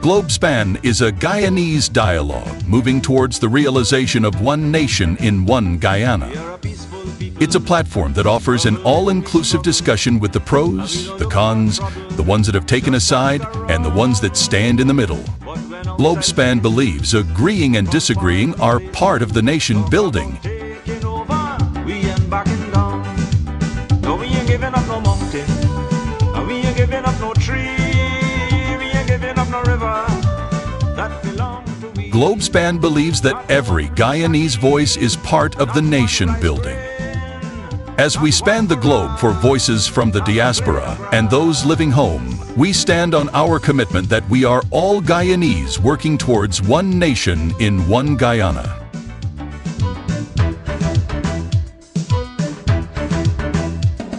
Globespan is a Guyanese dialogue moving towards the realization of one nation in one Guyana. It's a platform that offers an all-inclusive discussion with the pros, the cons, the ones that have taken a side, and the ones that stand in the middle. Globespan believes agreeing and disagreeing are part of the nation building. Globespan believes that every Guyanese voice is part of the nation building. As we span the globe for voices from the diaspora and those living home, we stand on our commitment that we are all Guyanese working towards one nation in one Guyana.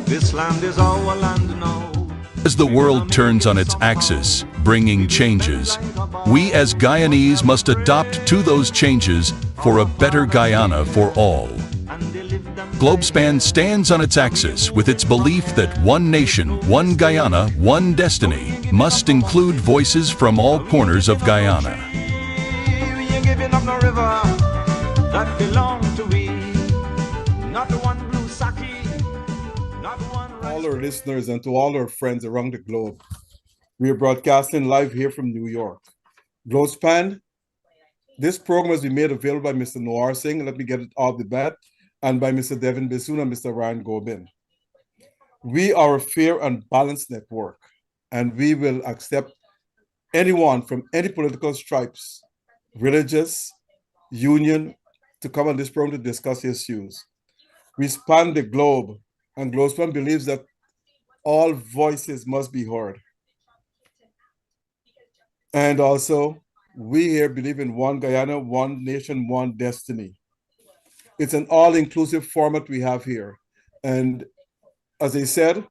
This land is our land now. As the world turns on its axis, bringing changes, we as Guyanese must adapt to those changes for a better Guyana for all. Globespan stands on its axis with its belief that one nation, one Guyana, one destiny must include voices from all corners of Guyana. All our listeners and to all our friends around the globe, we are broadcasting live here from New York. Globespan, this program has been made available by Mr. Noir Singh, let me get it off the bat, and by Mr. Devin Bissoon and Mr. Ryan Gobin. We are a fair and balanced network, and we will accept anyone from any political stripes, religious, union, to come on this program to discuss issues. We span the globe, and Globespan believes that all voices must be heard. And also, we here believe in one Guyana, one nation, one destiny. It's an all-inclusive format we have here. And as I said,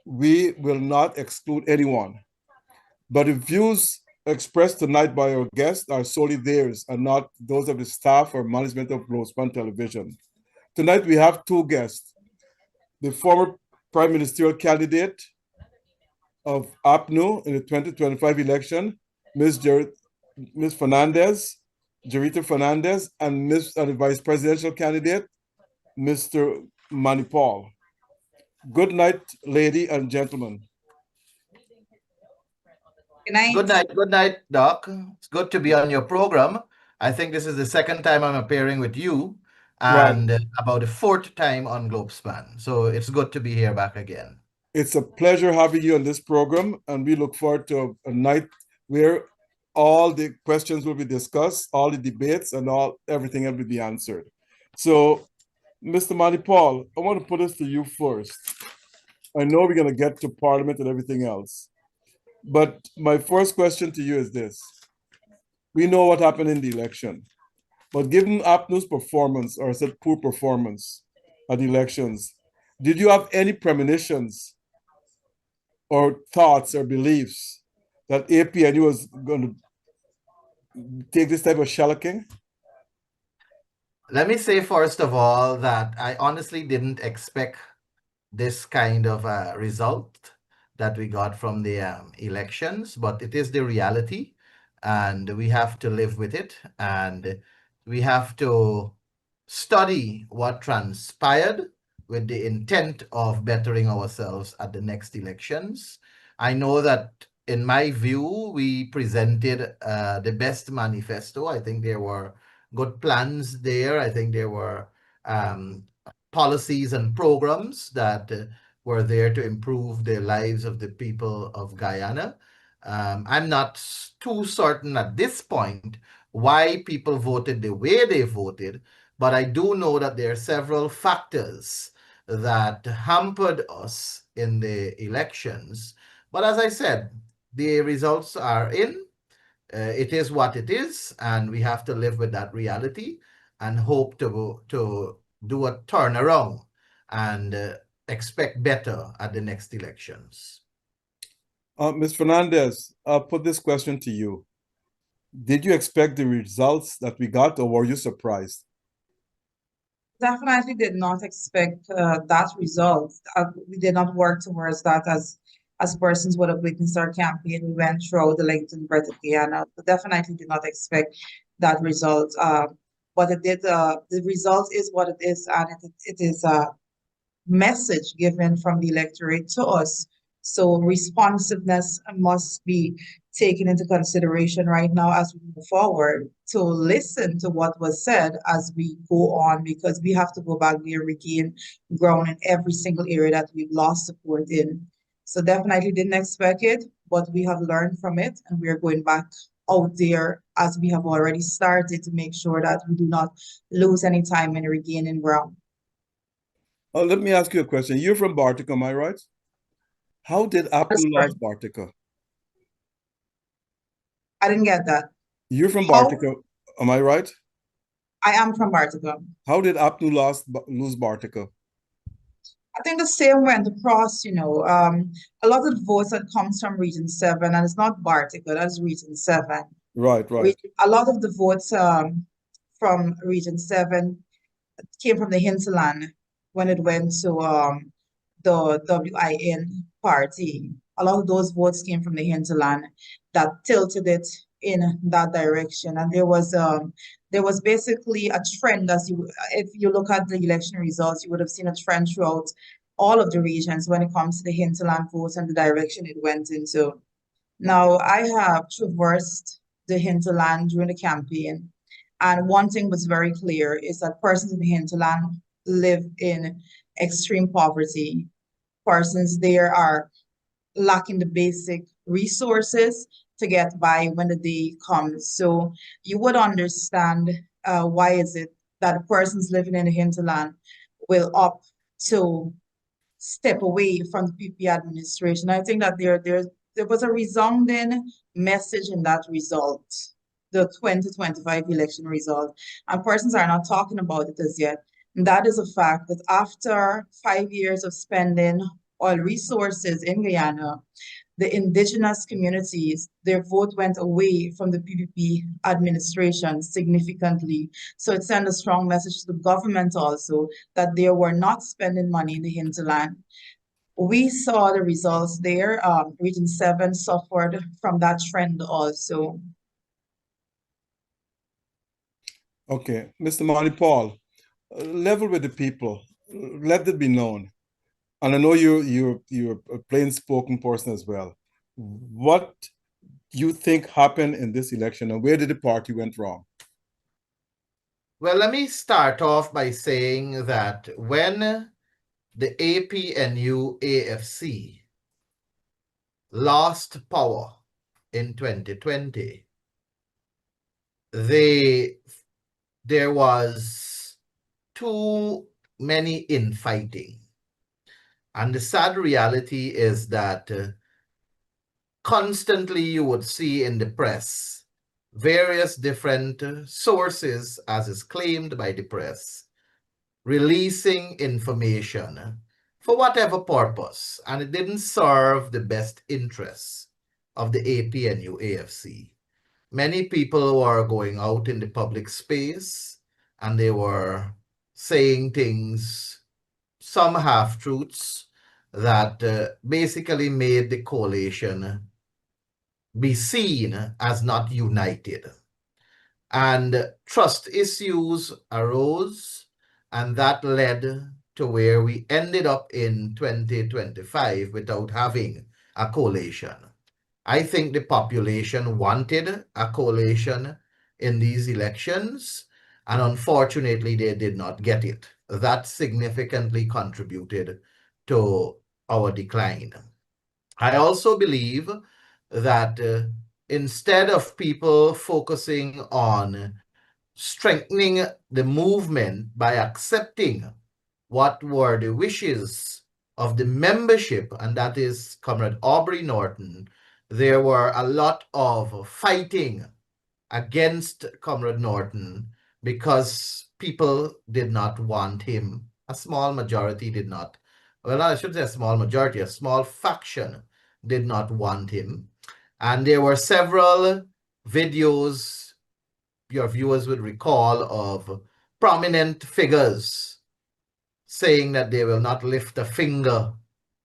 we will not exclude anyone. But the views expressed tonight by our guests are solely theirs and not those of the staff or management of Globespan Television. Tonight we have two guests. The former Prime Ministerial candidate of APNU in the 2025 election, Ms. Fernandez, Jerita Fernandez, and the Vice Presidential candidate, Mr. Manny Paul. Good night, lady and gentlemen. Good night. Good night, Doc. It's good to be on your program. I think this is the second time I'm appearing with you, and about the fourth time on Globespan. So it's good to be here back again. It's a pleasure having you on this program, and we look forward to a night where all the questions will be discussed, all the debates, and everything will be answered. So, Mr. Manny Paul, I want to put this to you first. I know we're going to get to Parliament and everything else, but my first question to you is this. We know what happened in the election, but given APNU's performance, or I said poor performance at the elections, did you have any premonitions or thoughts or beliefs that APNU was going to take this type of shellacking? Let me say, first of all, that I honestly didn't expect this kind of result that we got from the elections, but it is the reality, and we have to live with it, and we have to study what transpired with the intent of bettering ourselves at the next elections. I know that in my view, we presented the best manifesto. I think there were good plans there. I think there were policies and programs that were there to improve the lives of the people of Guyana. I'm not too certain at this point why people voted the way they voted, but I do know that there are several factors that hampered us in the elections. But as I said, the results are in. It is what it is, and we have to live with that reality and hope to do a turnaround and expect better at the next elections. Ms. Fernandez, I'll put this question to you. Did you expect the results that we got, or were you surprised? Definitely did not expect that result. We did not work towards that as as persons would have witnessed our campaign. We went throughout the length and breadth of Guyana. So definitely did not expect that result. But it did. The result is what it is, and it is a message given from the electorate to us. So responsiveness must be taken into consideration right now as we move forward to listen to what was said as we go on, because we have to go back there, regain ground in every single area that we've lost support in. So definitely didn't expect it, but we have learned from it, and we are going back out there as we have already started to make sure that we do not lose any time in regaining ground. Let me ask you a question. You're from Bartica, am I right? How did APNU lose Bartica? I didn't get that. You're from How? Bartica, am I right? I am from Bartica. How did APNU lose Bartica? I think the same went across, a lot of the votes that comes from Region 7, and it's not Bartica, that's Region 7. Right. A lot of the votes from Region 7 came from the hinterland when it went to the WIN party. A lot of those votes came from the hinterland that tilted it in that direction. And there was basically a trend, if you look at the election results, you would have seen a trend throughout all of the regions when it comes to the hinterland votes and the direction it went into. Now, I have traversed the hinterland during the campaign, and one thing was very clear is that persons in the hinterland live in extreme poverty. Persons there are lacking the basic resources to get by when the day comes. So you would understand why is it that persons living in the hinterland will opt to step away from the PP administration. I think that there was a resounding message in that result, the 2025 election result, and persons are not talking about it as yet. And that is a fact that after 5 years of spending oil resources in Guyana, the indigenous communities, their vote went away from the PPP administration significantly. So it sent a strong message to the government also that they were not spending money in the hinterland. We saw the results there. Region 7 suffered from that trend also. Okay, Mr. Monty Paul, level with the people. Let it be known. And I know you're a plain-spoken person as well. What you think happened in this election, and where did the party went wrong? Well, let me start off by saying that when the APNU AFC lost power in 2020, there was too many infighting. And the sad reality is that constantly you would see in the press various different sources, as is claimed by the press, releasing information for whatever purpose, and it didn't serve the best interests of the APNU AFC. Many people were going out in the public space and they were saying things, some half-truths, that basically made the coalition be seen as not united. And trust issues arose, and that led to where we ended up in 2025 without having a coalition. I think the population wanted a coalition in these elections, and unfortunately, they did not get it. That significantly contributed to our decline. I also believe that instead of people focusing on strengthening the movement by accepting what were the wishes of the membership, and that is Comrade Aubrey Norton, there were a lot of fighting against Comrade Norton because people did not want him. A small majority did not. Well, I should say a small majority, a small faction did not want him. And there were several videos your viewers would recall of prominent figures saying that they will not lift a finger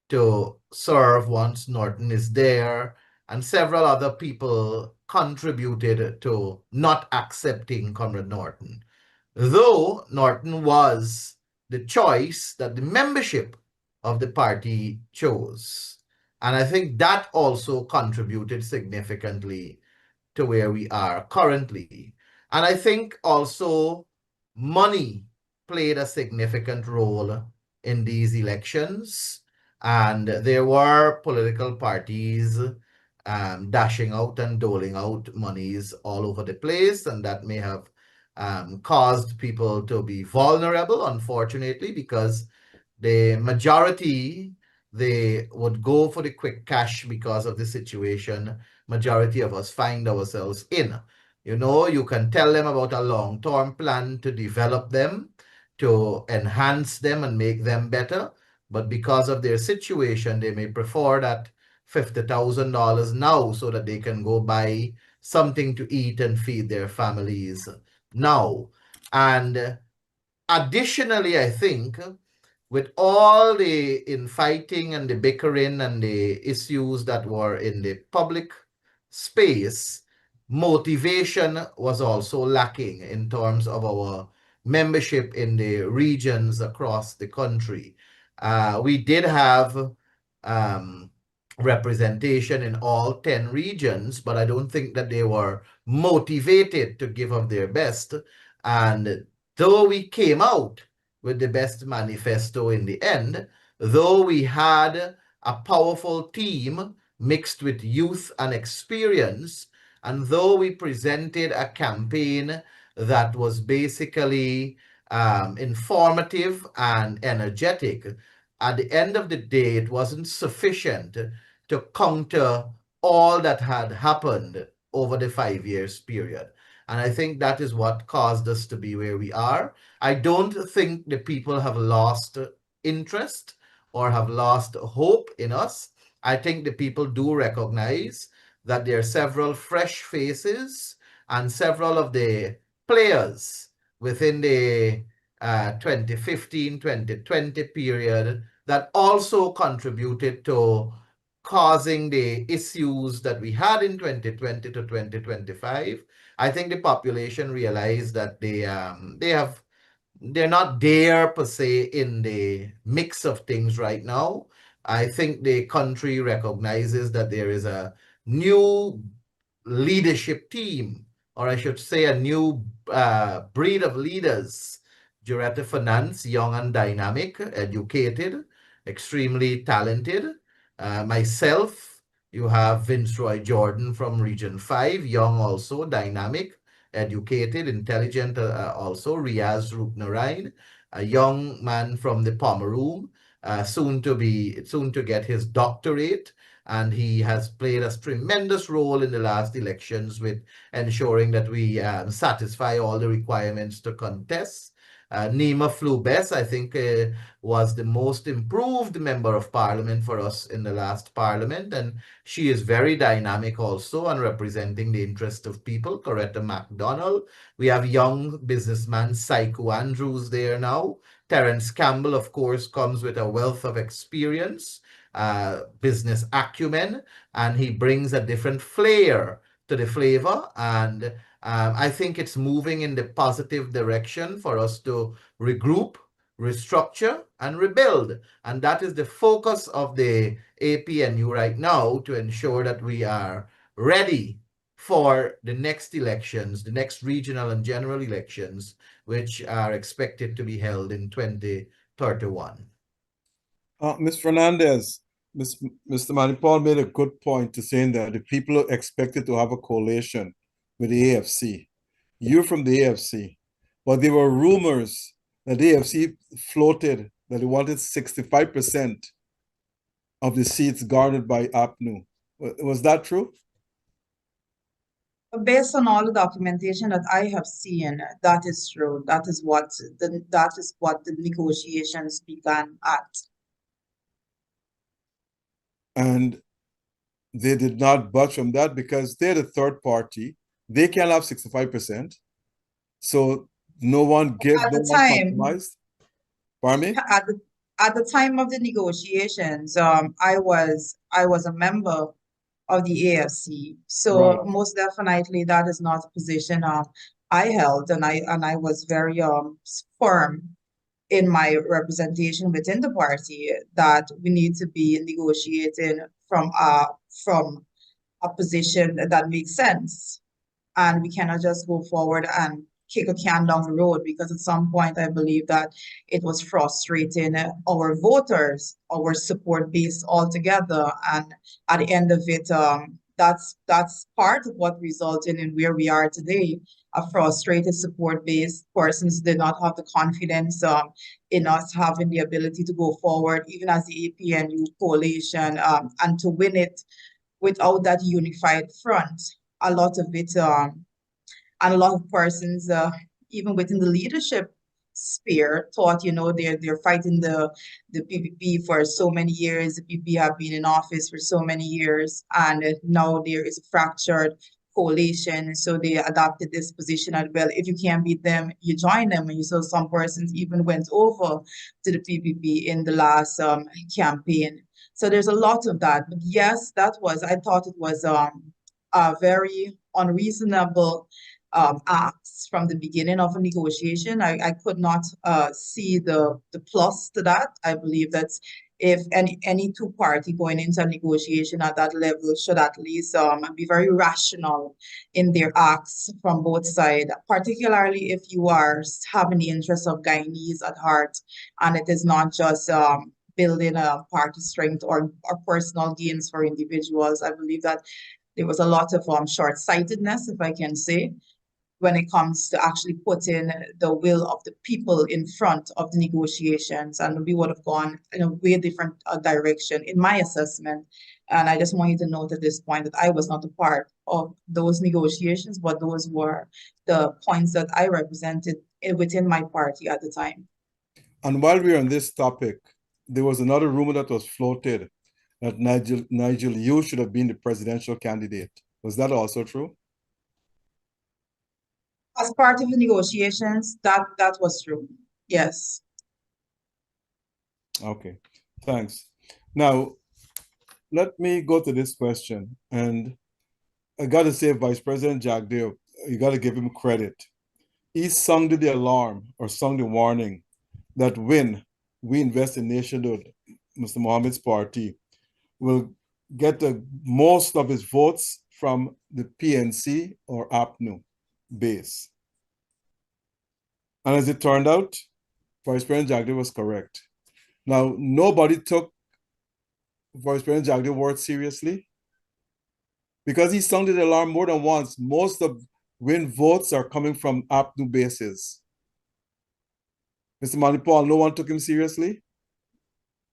to serve once Norton is there, and several other people contributed to not accepting Comrade Norton, though Norton was the choice that the membership of the party chose. And I think that also contributed significantly to where we are currently. And I think also money played a significant role in these elections. And there were political parties dashing out and doling out monies all over the place. And that may have caused people to be vulnerable, unfortunately, because the majority, they would go for the quick cash because of the situation majority of us find ourselves in. You know, you can tell them about a long-term plan to develop them, to enhance them and make them better, but because of their situation, they may prefer that $50,000 now so that they can go buy something to eat and feed their families now. And additionally, I think with all the infighting and the bickering and the issues that were in the public space, motivation was also lacking in terms of our membership in the regions across the country. We did have representation in all 10 regions, but I don't think that they were motivated to give up their best. And though we came out with the best manifesto in the end, though we had a powerful team mixed with youth and experience, and though we presented a campaign that was basically informative and energetic, at the end of the day, it wasn't sufficient to counter all that had happened over the 5 years period. And I think that is what caused us to be where we are. I don't think the people have lost interest or have lost hope in us. I think the people do recognize that there are several fresh faces and several of the players within the 2015-2020 period that also contributed to causing the issues that we had in 2020 to 2025. I think the population realized that they're not there per se in the mix of things right now. I think the country recognizes that there is a new leadership team, or I should say a new breed of leaders. Juretta Finance, young and dynamic, educated, extremely talented. Myself, you have Vince Roy Jordan from Region 5, young also, dynamic, educated, intelligent also. Riaz Rupnarain, a young man from the Pomeroon, soon to get his doctorate, and he has played a tremendous role in the last elections with ensuring that we satisfy all the requirements to contest. Nima Flubes, I think, was the most improved member of parliament for us in the last parliament, and she is very dynamic also and representing the interest of people. Coretta MacDonald. We have young businessman Saiku Andrews there now. Terence Campbell, of course, comes with a wealth of experience, business acumen, and he brings a different flair to the flavor. And I think it's moving in the positive direction for us to regroup, restructure, and rebuild. And that is the focus of the APNU right now, to ensure that we are ready for the next elections, the next regional and general elections, which are expected to be held in 2031. Ms. Fernandez, Mr. Manipal made a good point to saying that the people expected to have a coalition with the AFC. You're from the AFC, but there were rumors that the AFC floated that they wanted 65% of the seats garnered by APNU. Was that true? Based on all the documentation that I have seen, that is true. That is what the negotiations began at. And they did not budge from that because they're the third party. They can't have 65%. So no one At the time, compromised. Pardon me? at the time of the negotiations, I was a member of the AFC. Right. So most definitely that is not a position I held, and I was very firm in my representation within the party that we need to be negotiating from a position that makes sense, and we cannot just go forward and kick a can down the road, because at some point I believe that it was frustrating our voters, our support base altogether, and at the end of it, that's part of what resulted in where we are today. A frustrated support base. Persons did not have the confidence in us having the ability to go forward, even as the APNU coalition, and to win it without that unified front. A lot of it, and a lot of persons, even within the leadership sphere, thought, they're fighting the PPP for so many years. The PPP have been in office for so many years, and now there is a fractured coalition. So they adopted this position as well. If you can't beat them, you join them. And you saw some persons even went over to the PPP in the last campaign. So there's a lot of that. But yes, I thought it was a very unreasonable acts from the beginning of a negotiation. I could not see the plus to that. I believe that if any two party going into a negotiation at that level should at least be very rational in their acts from both sides, particularly if you are having the interests of Guyanese at heart, and it is not just building a party strength or personal gains for individuals. I believe that there was a lot of short-sightedness, if I can say, when it comes to actually putting the will of the people in front of the negotiations, and we would have gone in a way different direction in my assessment. And I just want you to note at this point that I was not a part of those negotiations, but those were the points that I represented within my party at the time. And while we're on this topic, there was another rumor that was floated that Nigel Yu should have been the presidential candidate. Was that also true? As part of the negotiations, that was true. Yes. Okay, thanks. Now, let me go to this question. And I got to say, Vice President Jagdeo, you got to give him credit. He sounded the alarm or sounded the warning that when we invest in nationhood, Mr. Mohammed's party will get the most of his votes from the PNC or APNU base. And as it turned out, Vice President Jagdeo was correct. Now, nobody took Vice President Jagdeo's word seriously because he sounded the alarm more than once. Most of win votes are coming from APNU bases. Mr. Manipal, no one took him seriously?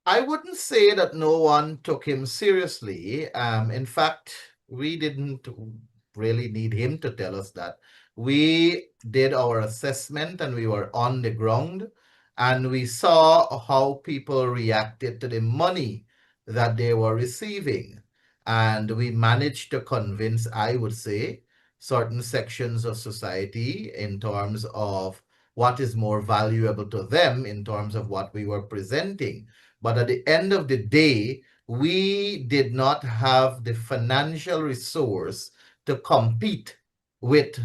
I wouldn't say that no one took him seriously. In fact, we didn't really need him to tell us that. We did our assessment and we were on the ground, and we saw how people reacted to the money that they were receiving. And we managed to convince, I would say, certain sections of society in terms of what is more valuable to them in terms of what we were presenting. But at the end of the day, we did not have the financial resource to compete with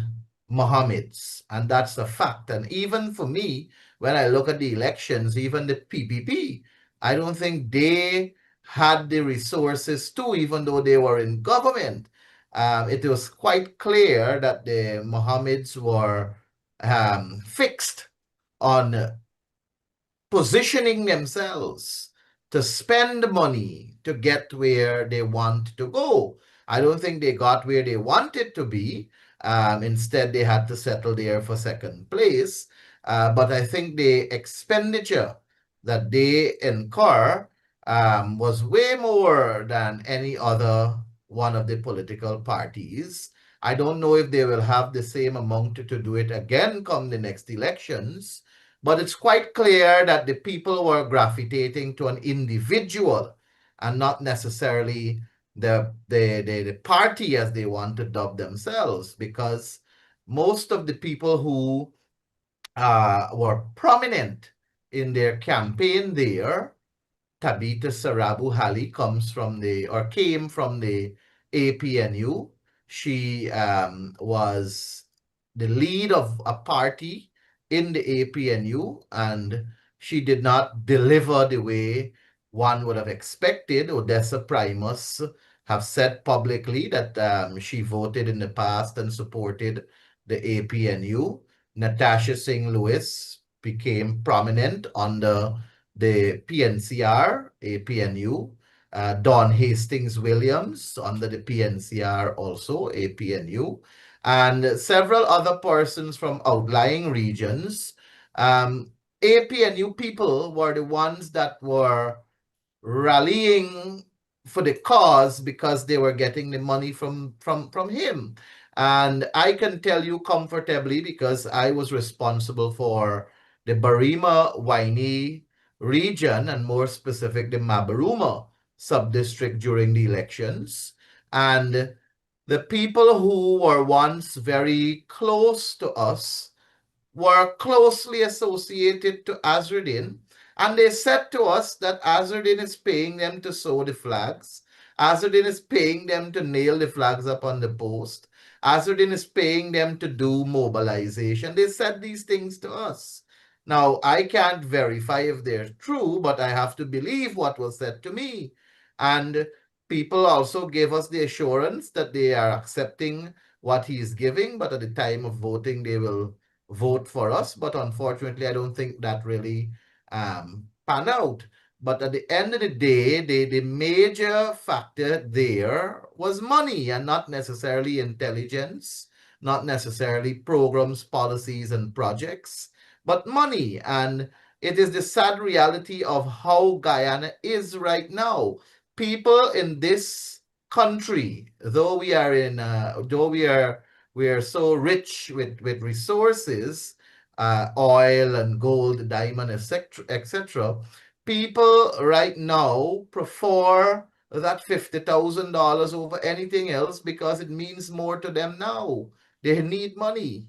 Mohammed's. And that's a fact. And even for me, when I look at the elections, even the PPP, I don't think they had the resources to, even though they were in government. It was quite clear that the Mohammeds were fixed on positioning themselves to spend money to get where they want to go. I don't think they got where they wanted to be. Instead, they had to settle there for second place. But I think the expenditure that they incur was way more than any other one of the political parties. I don't know if they will have the same amount to do it again come the next elections. But it's quite clear that the people were gravitating to an individual and not necessarily the party as they want to dub themselves, because most of the people who were prominent in their campaign there Tabitha Sarabu Hali came from the APNU. She was the lead of a party in the APNU, and she did not deliver the way one would have expected. Odessa Primus have said publicly that she voted in the past and supported the APNU. Natasha Singh Lewis became prominent under the PNCR, APNU. Don Hastings Williams under the PNCR, also APNU, and several other persons from outlying regions. APNU people were the ones that were rallying for the cause because they were getting the money from him. And I can tell you comfortably, because I was responsible for the Barima Waini region, and more specific the Mabaruma sub-district during the elections. And the people who were once very close to us were closely associated to Azruddin, and they said to us that Azruddin is paying them to sew the flags. Azruddin is paying them to nail the flags up on the post. Azruddin is paying them to do mobilization. They said these things to us. Now, I can't verify if they're true, but I have to believe what was said to me. And people also gave us the assurance that they are accepting what he is giving, but at the time of voting, they will vote for us. But unfortunately, I don't think that really pan out. But at the end of the day, the major factor there was money, and not necessarily intelligence, not necessarily programs, policies, and projects, but money. And it is the sad reality of how Guyana is right now. People in this country, though we are so rich with resources, oil and gold, diamond, etc. People right now prefer that $50,000 over anything else because it means more to them now. They need money.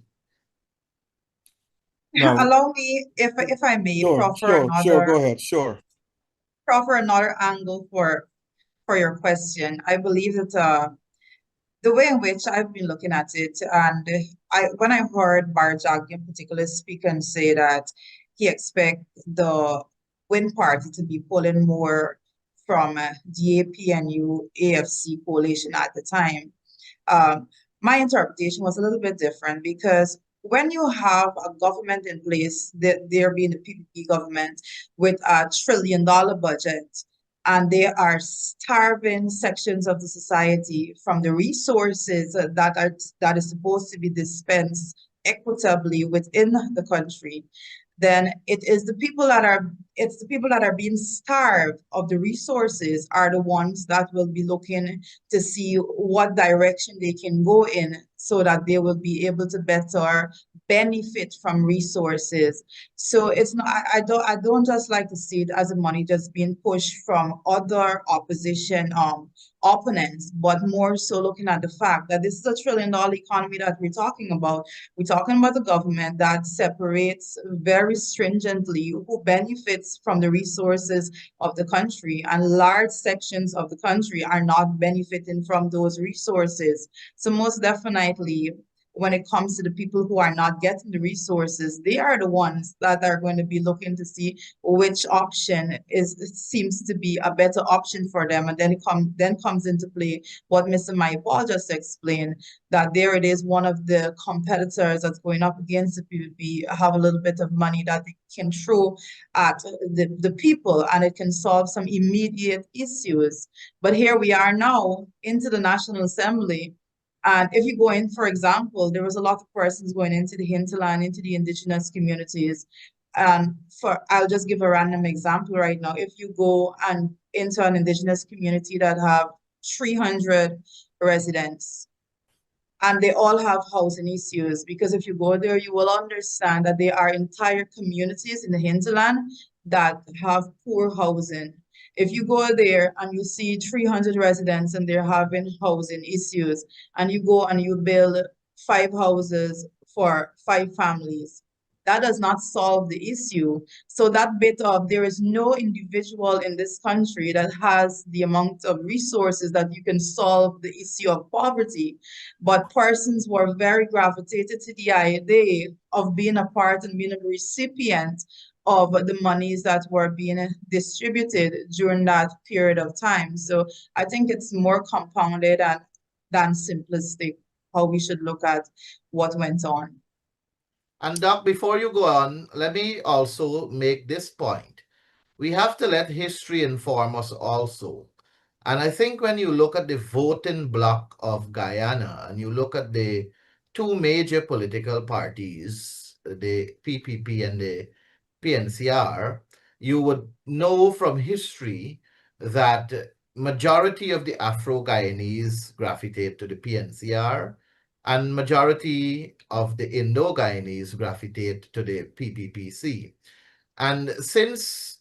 Now, Allow me, if I may, sure, go ahead, sure. proffer another angle for your question. I believe that the way in which I've been looking at it, and when I heard Barjak in particular speak and say that he expect the Win Party to be pulling more from the APNU AFC coalition at the time, my interpretation was a little bit different, because when you have a government in place, there being the PPP government with a $1 trillion budget, and they are starving sections of the society from the resources that is supposed to be dispensed equitably within the country, then it's the people that are being starved of the resources are the ones that will be looking to see what direction they can go in so that they will be able to better benefit from resources. So it's not, I don't just like to see it as a money just being pushed from other opposition opponents, but more so looking at the fact that this is $1 trillion economy that we're talking about. We're talking about a government that separates very stringently who benefits from the resources of the country, and large sections of the country are not benefiting from those resources. So most definitely, when it comes to the people who are not getting the resources, they are the ones that are going to be looking to see which option seems to be a better option for them. And then comes into play what Mr. Paul just explained, that there it is, one of the competitors that's going up against the PPP have a little bit of money that they can throw at the people, and it can solve some immediate issues. But here we are now into the National Assembly. And if you go in, for example, there was a lot of persons going into the hinterland, into the indigenous communities. And I'll just give a random example right now. If you go and into an indigenous community that have 300 residents, and they all have housing issues, because if you go there, you will understand that there are entire communities in the hinterland that have poor housing. If you go there and you see 300 residents and they're having housing issues, and you go and you build 5 houses for 5 families, that does not solve the issue. So that bit of there is no individual in this country that has the amount of resources that you can solve the issue of poverty, but persons were very gravitated to the idea of being a part and being a recipient of the monies that were being distributed during that period of time. So I think it's more compounded and than simplistic how we should look at what went on. And Doc, before you go on, let me also make this point. We have to let history inform us also. And I think when you look at the voting bloc of Guyana and you look at the two major political parties, the PPP and the PNCR, you would know from history that majority of the Afro-Guyanese gravitate to the PNCR and majority of the Indo-Guyanese gravitate to the PPPC. And since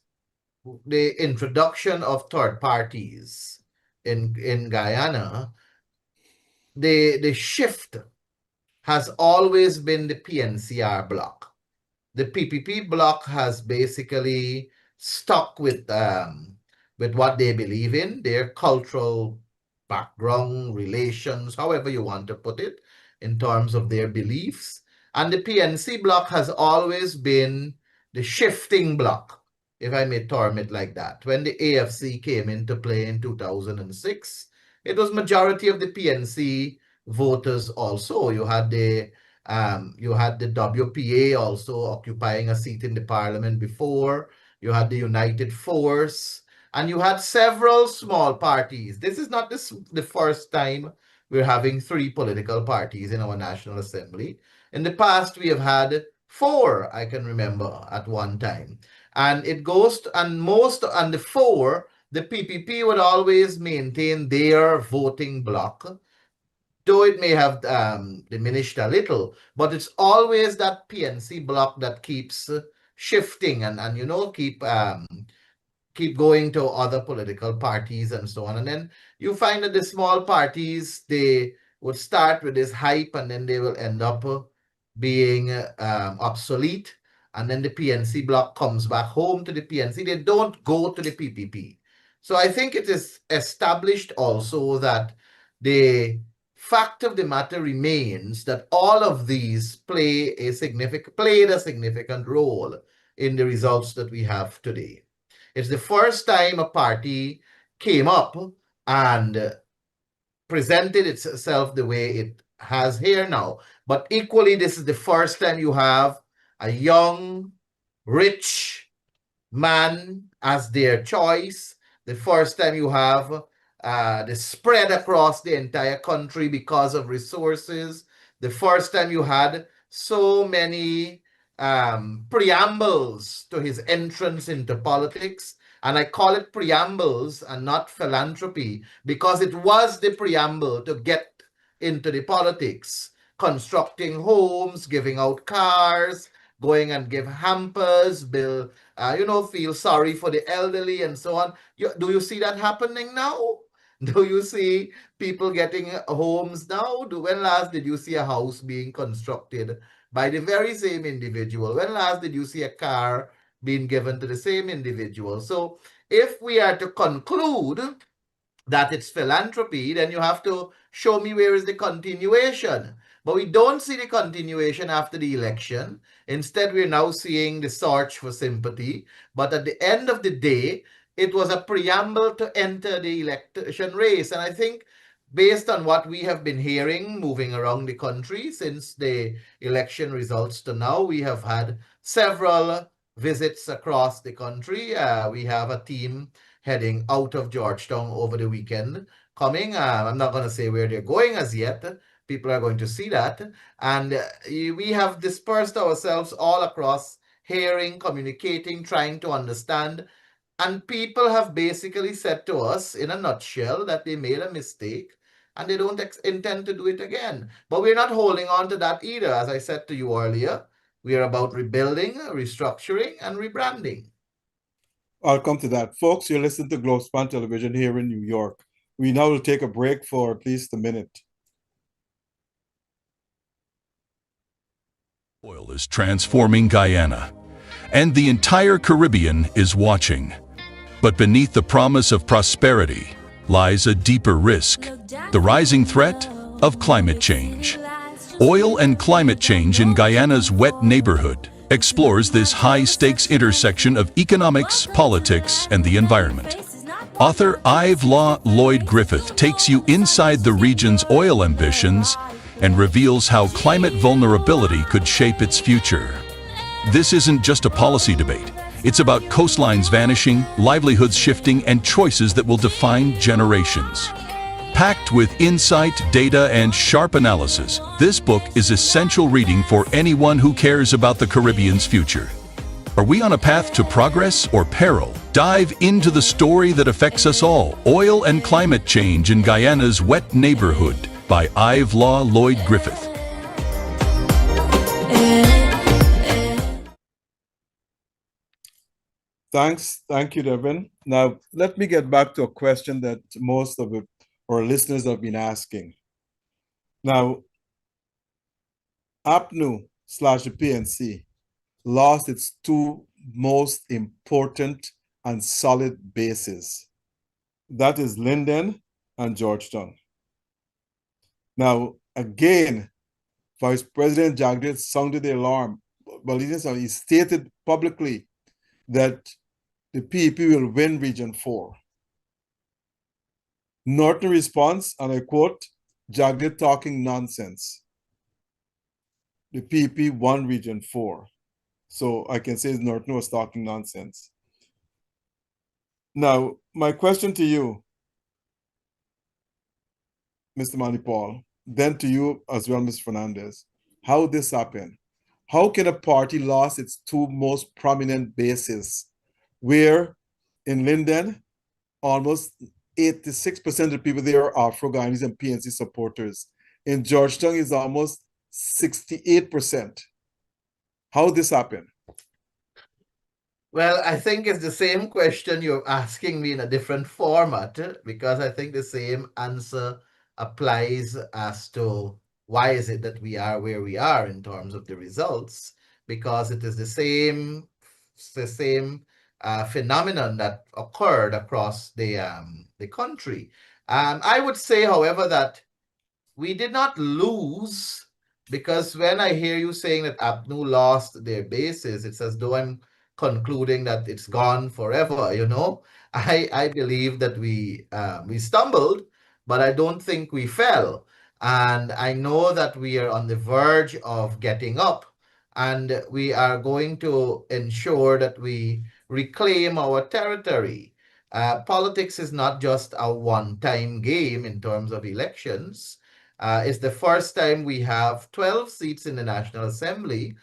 the introduction of third parties in Guyana, the shift has always been the PNCR bloc. The PPP bloc has basically stuck with what they believe in, their cultural background, relations, however you want to put it, in terms of their beliefs. And the PNC bloc has always been the shifting bloc, if I may term it like that. When the AFC came into play in 2006, it was majority of the PNC voters also. You had the WPA also occupying a seat in the parliament before. You had the United Force, and you had several small parties. This is not the first time we're having three political parties in our National Assembly. In the past, we have had four, I can remember, at one time. And it goes to, and the four, the PPP would always maintain their voting bloc, though it may have diminished a little, but it's always that PNC bloc that keeps shifting and keep going to other political parties and so on. And then you find that the small parties, they would start with this hype and then they will end up being obsolete. And then the PNC bloc comes back home to the PNC. They don't go to the PPP. So I think it is established also that the fact of the matter remains that all of these played a significant role in the results that we have today. It's the first time a party came up and presented itself the way it has here now. But equally, this is the first time you have a young, rich man as their choice. The first time you have the spread across the entire country because of resources. The first time you had so many preambles to his entrance into politics. And I call it preambles and not philanthropy because it was the preamble to get into the politics, constructing homes, giving out cars, going and give hampers, feel sorry for the elderly and so on. Do you see that happening now? Do you see people getting homes now? When last did you see a house being constructed by the very same individual? When last did you see a car being given to the same individual? So if we are to conclude that it's philanthropy, then you have to show me where is the continuation. But we don't see the continuation after the election. Instead, we're now seeing the search for sympathy. But at the end of the day, it was a preamble to enter the election race. And I think based on what we have been hearing moving around the country since the election results to now, we have had several visits across the country. We have a team heading out of Georgetown over the weekend coming. I'm not going to say where they're going as yet. People are going to see that. And we have dispersed ourselves all across, hearing, communicating, trying to understand. And people have basically said to us in a nutshell that they made a mistake and they don't intend to do it again. But we're not holding on to that either. As I said to you earlier, we are about rebuilding, restructuring, and rebranding. I'll come to that. Folks, you're listening to Globespan Television here in New York. We now will take a break for at least a minute. Oil is transforming Guyana, and the entire Caribbean is watching. But beneath the promise of prosperity lies a deeper risk, the rising threat of climate change. Oil and Climate Change in Guyana's Wet Neighborhood explores this high-stakes intersection of economics, politics, and the environment. Author Yves Lloyd Griffith takes you inside the region's oil ambitions and reveals how climate vulnerability could shape its future. This isn't just a policy debate. It's about coastlines vanishing, livelihoods shifting, and choices that will define generations. Packed with insight, data, and sharp analysis, this book is essential reading for anyone who cares about the Caribbean's future. Are we on a path to progress or peril? Dive into the story that affects us all. Oil and Climate Change in Guyana's Wet Neighborhood by Yves Lloyd Griffith. Thank you, Devin. Now, let me get back to a question that most of our listeners have been asking. Now, APNU/the PNC lost its two most important and solid bases. That is Linden and Georgetown. Now, again, Vice President Jagdeo sounded the alarm. Well, he stated publicly that the PEP will win Region 4. Norton response, and I quote, Jagdeo talking nonsense. The PEP won Region 4. So I can say Norton was talking nonsense. Now, my question to you, Mr. Manipal, then to you as well, Ms. Fernandez, how this happened? How can a party lose its two most prominent bases, where in Linden, almost 86% of the people there are Afro-Guyanese and PNC supporters. In Georgetown, it's almost 68%. How this happened? Well, I think it's the same question you're asking me in a different format, because I think the same answer applies as to why is it that we are where we are in terms of the results, because it is the same phenomenon that occurred across the country. I would say, however, that we did not lose, because when I hear you saying that APNU lost their bases, it's as though I'm concluding that it's gone forever. I believe that we stumbled, but I don't think we fell. And I know that we are on the verge of getting up, and we are going to ensure that we reclaim our territory. Politics is not just a one-time game in terms of elections. It's the first time we have 12 seats in the National Assembly,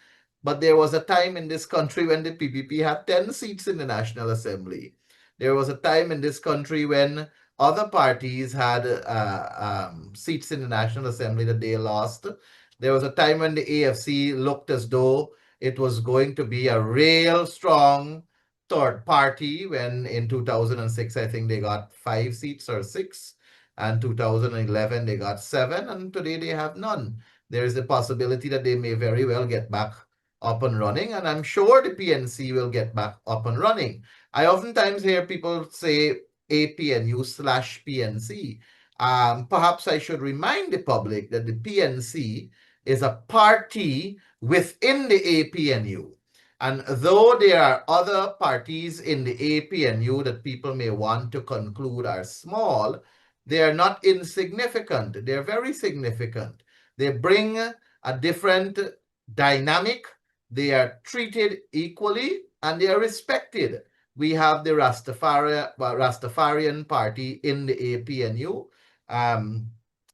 but there was a time in this country when the PPP had 10 seats in the National Assembly. There was a time in this country when other parties had seats in the National Assembly that they lost. There was a time when the AFC looked as though it was going to be a real strong third party, when in 2006, I think they got 5 seats or 6, and 2011, they got 7, and today they have none. There is a possibility that they may very well get back up and running, and I'm sure the PNC will get back up and running. I oftentimes hear people say APNU/PNC. Perhaps I should remind the public that the PNC is a party within the APNU. And though there are other parties in the APNU that people may want to conclude are small, they are not insignificant. They're very significant. They bring a different dynamic. They are treated equally, and they are respected. We have the Rastafarian Party in the APNU.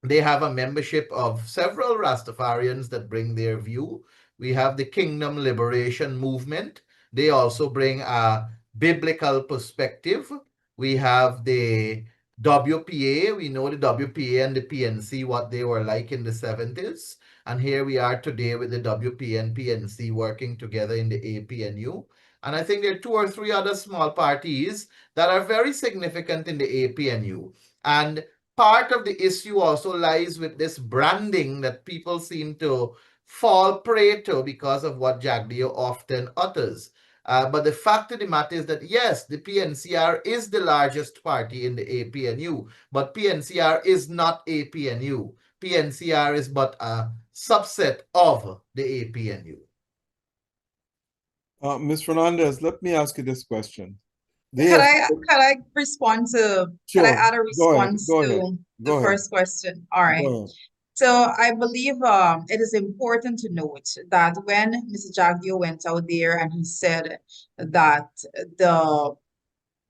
They have a membership of several Rastafarians that bring their view. We have the Kingdom Liberation Movement. They also bring a biblical perspective. We have the WPA. We know the WPA and the PNC, what they were like in the 70s. And here we are today with the WPA and PNC working together in the APNU. And I think there are 2 or 3 other small parties that are very significant in the APNU. And part of the issue also lies with this branding that people seem to fall prey to because of what Jagdeo often utters. But the fact of the matter is that, yes, the PNCR is the largest party in the APNU, but PNCR is not APNU. PNCR is but a subset of the APNU. Ms. Fernandez, let me ask you this question. Could I respond to, could I Sure. add a response Go to ahead. the Go ahead. first question? All right. Go ahead. So I believe it is important to note that when Mr. Jagdeo went out there and he said that the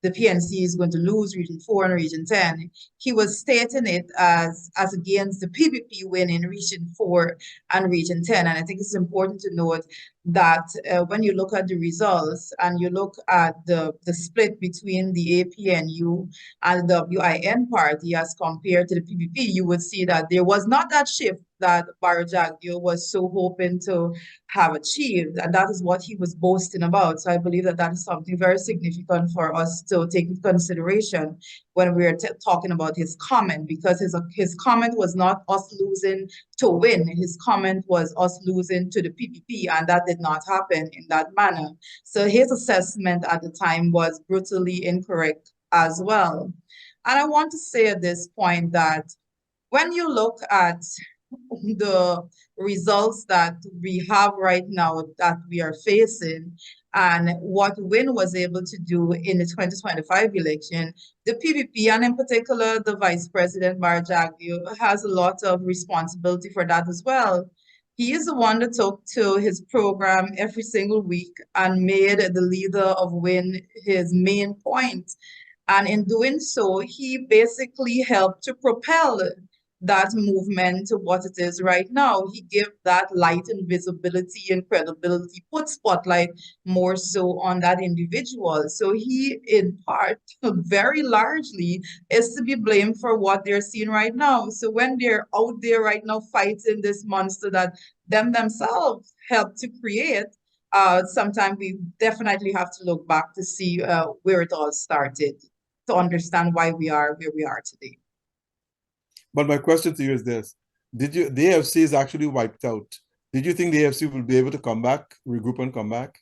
the PNC is going to lose Region 4 and Region 10, he was stating it as against the PPP win in Region 4 and Region 10. And I think it's important to note that when you look at the results and you look at the split between the APNU and the WIN party as compared to the PPP, you would see that there was not that shift that Barry Jagdeo was so hoping to have achieved, and that is what he was boasting about. So I believe that that is something very significant for us to take into consideration when we are talking about his comment, because his comment was not us losing to win. His comment was us losing to the PPP, and that did not happen in that manner. So his assessment at the time was brutally incorrect as well. And I want to say at this point that when you look at the results that we have right now that we are facing and what Win was able to do in the 2025 election, the PPP and in particular the Vice President Bar Jagdeo has a lot of responsibility for that as well. He is the one that took to his program every single week and made the leader of Win his main point. And in doing so, he basically helped to propel that movement to what it is right now. He gave that light and visibility and credibility, put spotlight more so on that individual. So he, in part, very largely, is to be blamed for what they're seeing right now. So when they're out there right now fighting this monster that themselves helped to create, sometimes we definitely have to look back to see where it all started to understand why we are where we are today. But my question to you is this. The AFC is actually wiped out. Did you think the AFC will be able to come back, regroup and come back?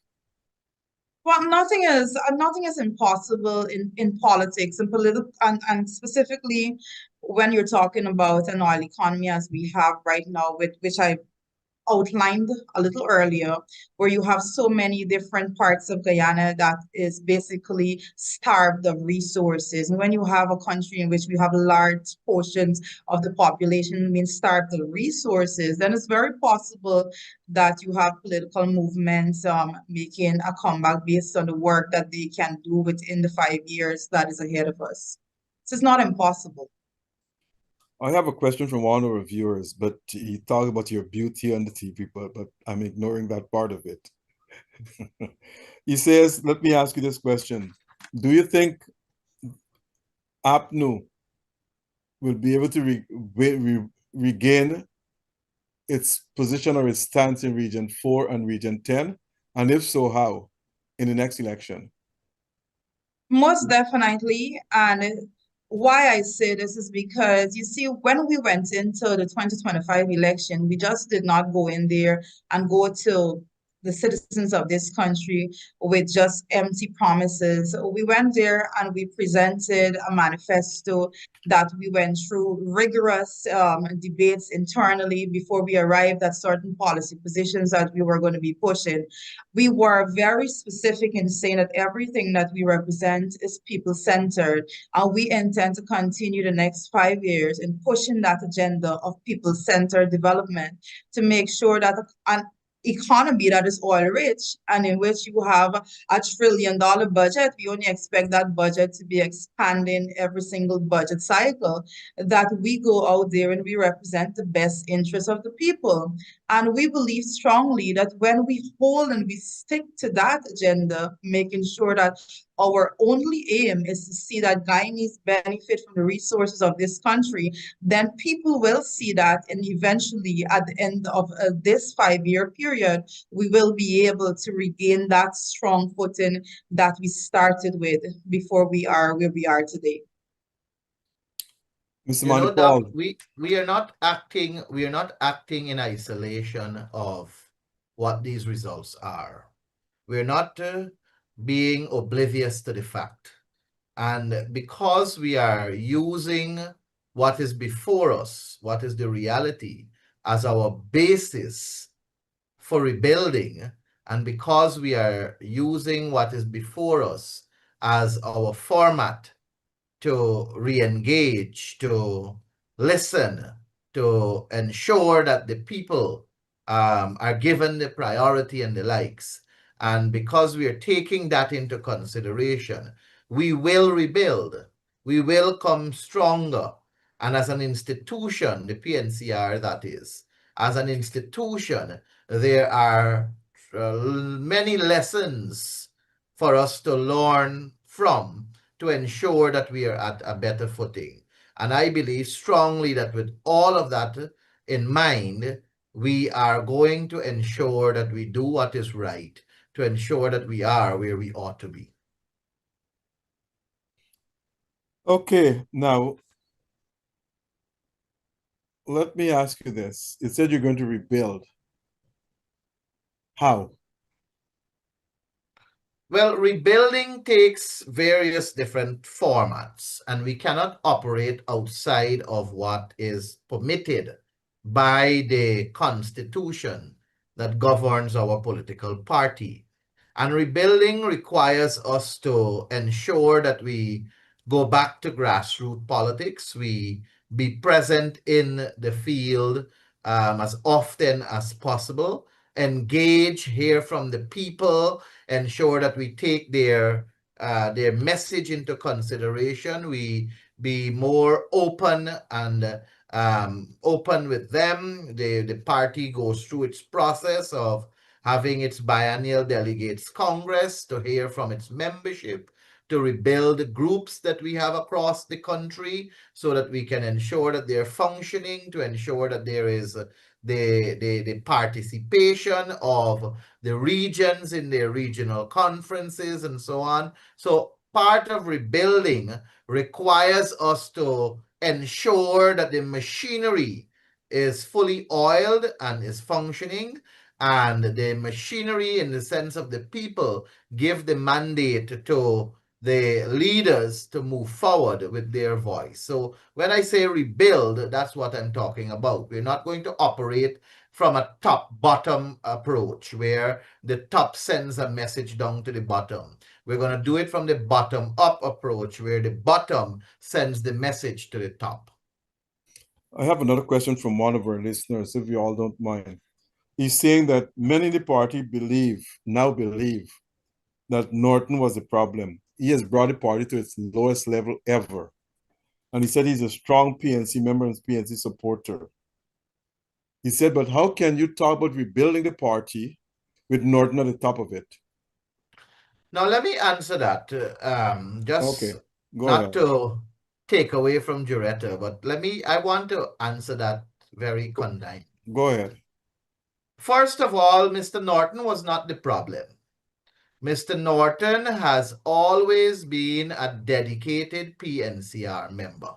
Well, nothing is impossible in politics and political and specifically when you're talking about an oil economy as we have right now, with which I outlined a little earlier, where you have so many different parts of Guyana that is basically starved of resources. And when you have a country in which we have large portions of the population being starved of resources, then it's very possible that you have political movements making a comeback based on the work that they can do within the 5 years that is ahead of us. So it's not impossible. I have a question from one of our viewers, but he talked about your beauty on the TV, but I'm ignoring that part of it. He says, let me ask you this question. Do you think APNU will be able to regain its position or its stance in Region 4 and Region 10? And if so, how in the next election? Most definitely. And why I say this is because you see, when we went into the 2025 election, we just did not go in there and go to the citizens of this country with just empty promises. We went there and we presented a manifesto that we went through rigorous debates internally before we arrived at certain policy positions that we were going to be pushing. We were very specific in saying that everything that we represent is people-centered, and we intend to continue the next 5 years in pushing that agenda of people-centered development to make sure that an economy that is oil rich and in which you have $1 trillion budget, we only expect that budget to be expanding every single budget cycle, that we go out there and we represent the best interests of the people. And we believe strongly that when we hold and we stick to that agenda, making sure that our only aim is to see that Guyanese benefit from the resources of this country, then people will see that, and eventually at the end of this 5-year period, we will be able to regain that strong footing that we started with before we are where we are today. Mr. You know that Manipal, we are not acting in isolation of what these results are. We're not being oblivious to the fact. And because we are using what is before us, what is the reality, as our basis for rebuilding, and because we are using what is before us as our format to re-engage, to listen, to ensure that the people are given the priority and the likes. And because we are taking that into consideration, we will rebuild. We will come stronger. And as an institution, the PNCR that is, as an institution, there are many lessons for us to learn from to ensure that we are at a better footing. And I believe strongly that with all of that in mind, we are going to ensure that we do what is right to ensure that we are where we ought to be. okay, now let me ask you this. You said you're going to rebuild. How? Well, rebuilding takes various different formats, and we cannot operate outside of what is permitted by the constitution that governs our political party. And rebuilding requires us to ensure that we go back to grassroots politics, we be present in the field as often as possible, engage, hear from the people, ensure that we take their message into consideration. We be more open and open with them. The party goes through its process of having its biennial delegates congress to hear from its membership, to rebuild groups that we have across the country so that we can ensure that they're functioning, to ensure that there is the participation of the regions in their regional conferences and so on. So part of rebuilding requires us to ensure that the machinery is fully oiled and is functioning, and the machinery in the sense of the people give the mandate to the leaders to move forward with their voice. So when I say rebuild, that's what I'm talking about. We're not going to operate from a top-bottom approach where the top sends a message down to the bottom. We're going to do it from the bottom-up approach where the bottom sends the message to the top. I have another question from one of our listeners, if you all don't mind. He's saying that many in the party now believe, that Norton was the problem. He has brought the party to its lowest level ever. And he said he's a strong PNC member and PNC supporter. He said, but how can you talk about rebuilding the party with Norton at the top of it? Now, let me answer that. Okay, Just go not ahead. to take away from Juretta, but I want to answer that very condign. Go ahead. First of all, Mr. Norton was not the problem. Mr. Norton has always been a dedicated PNCR member.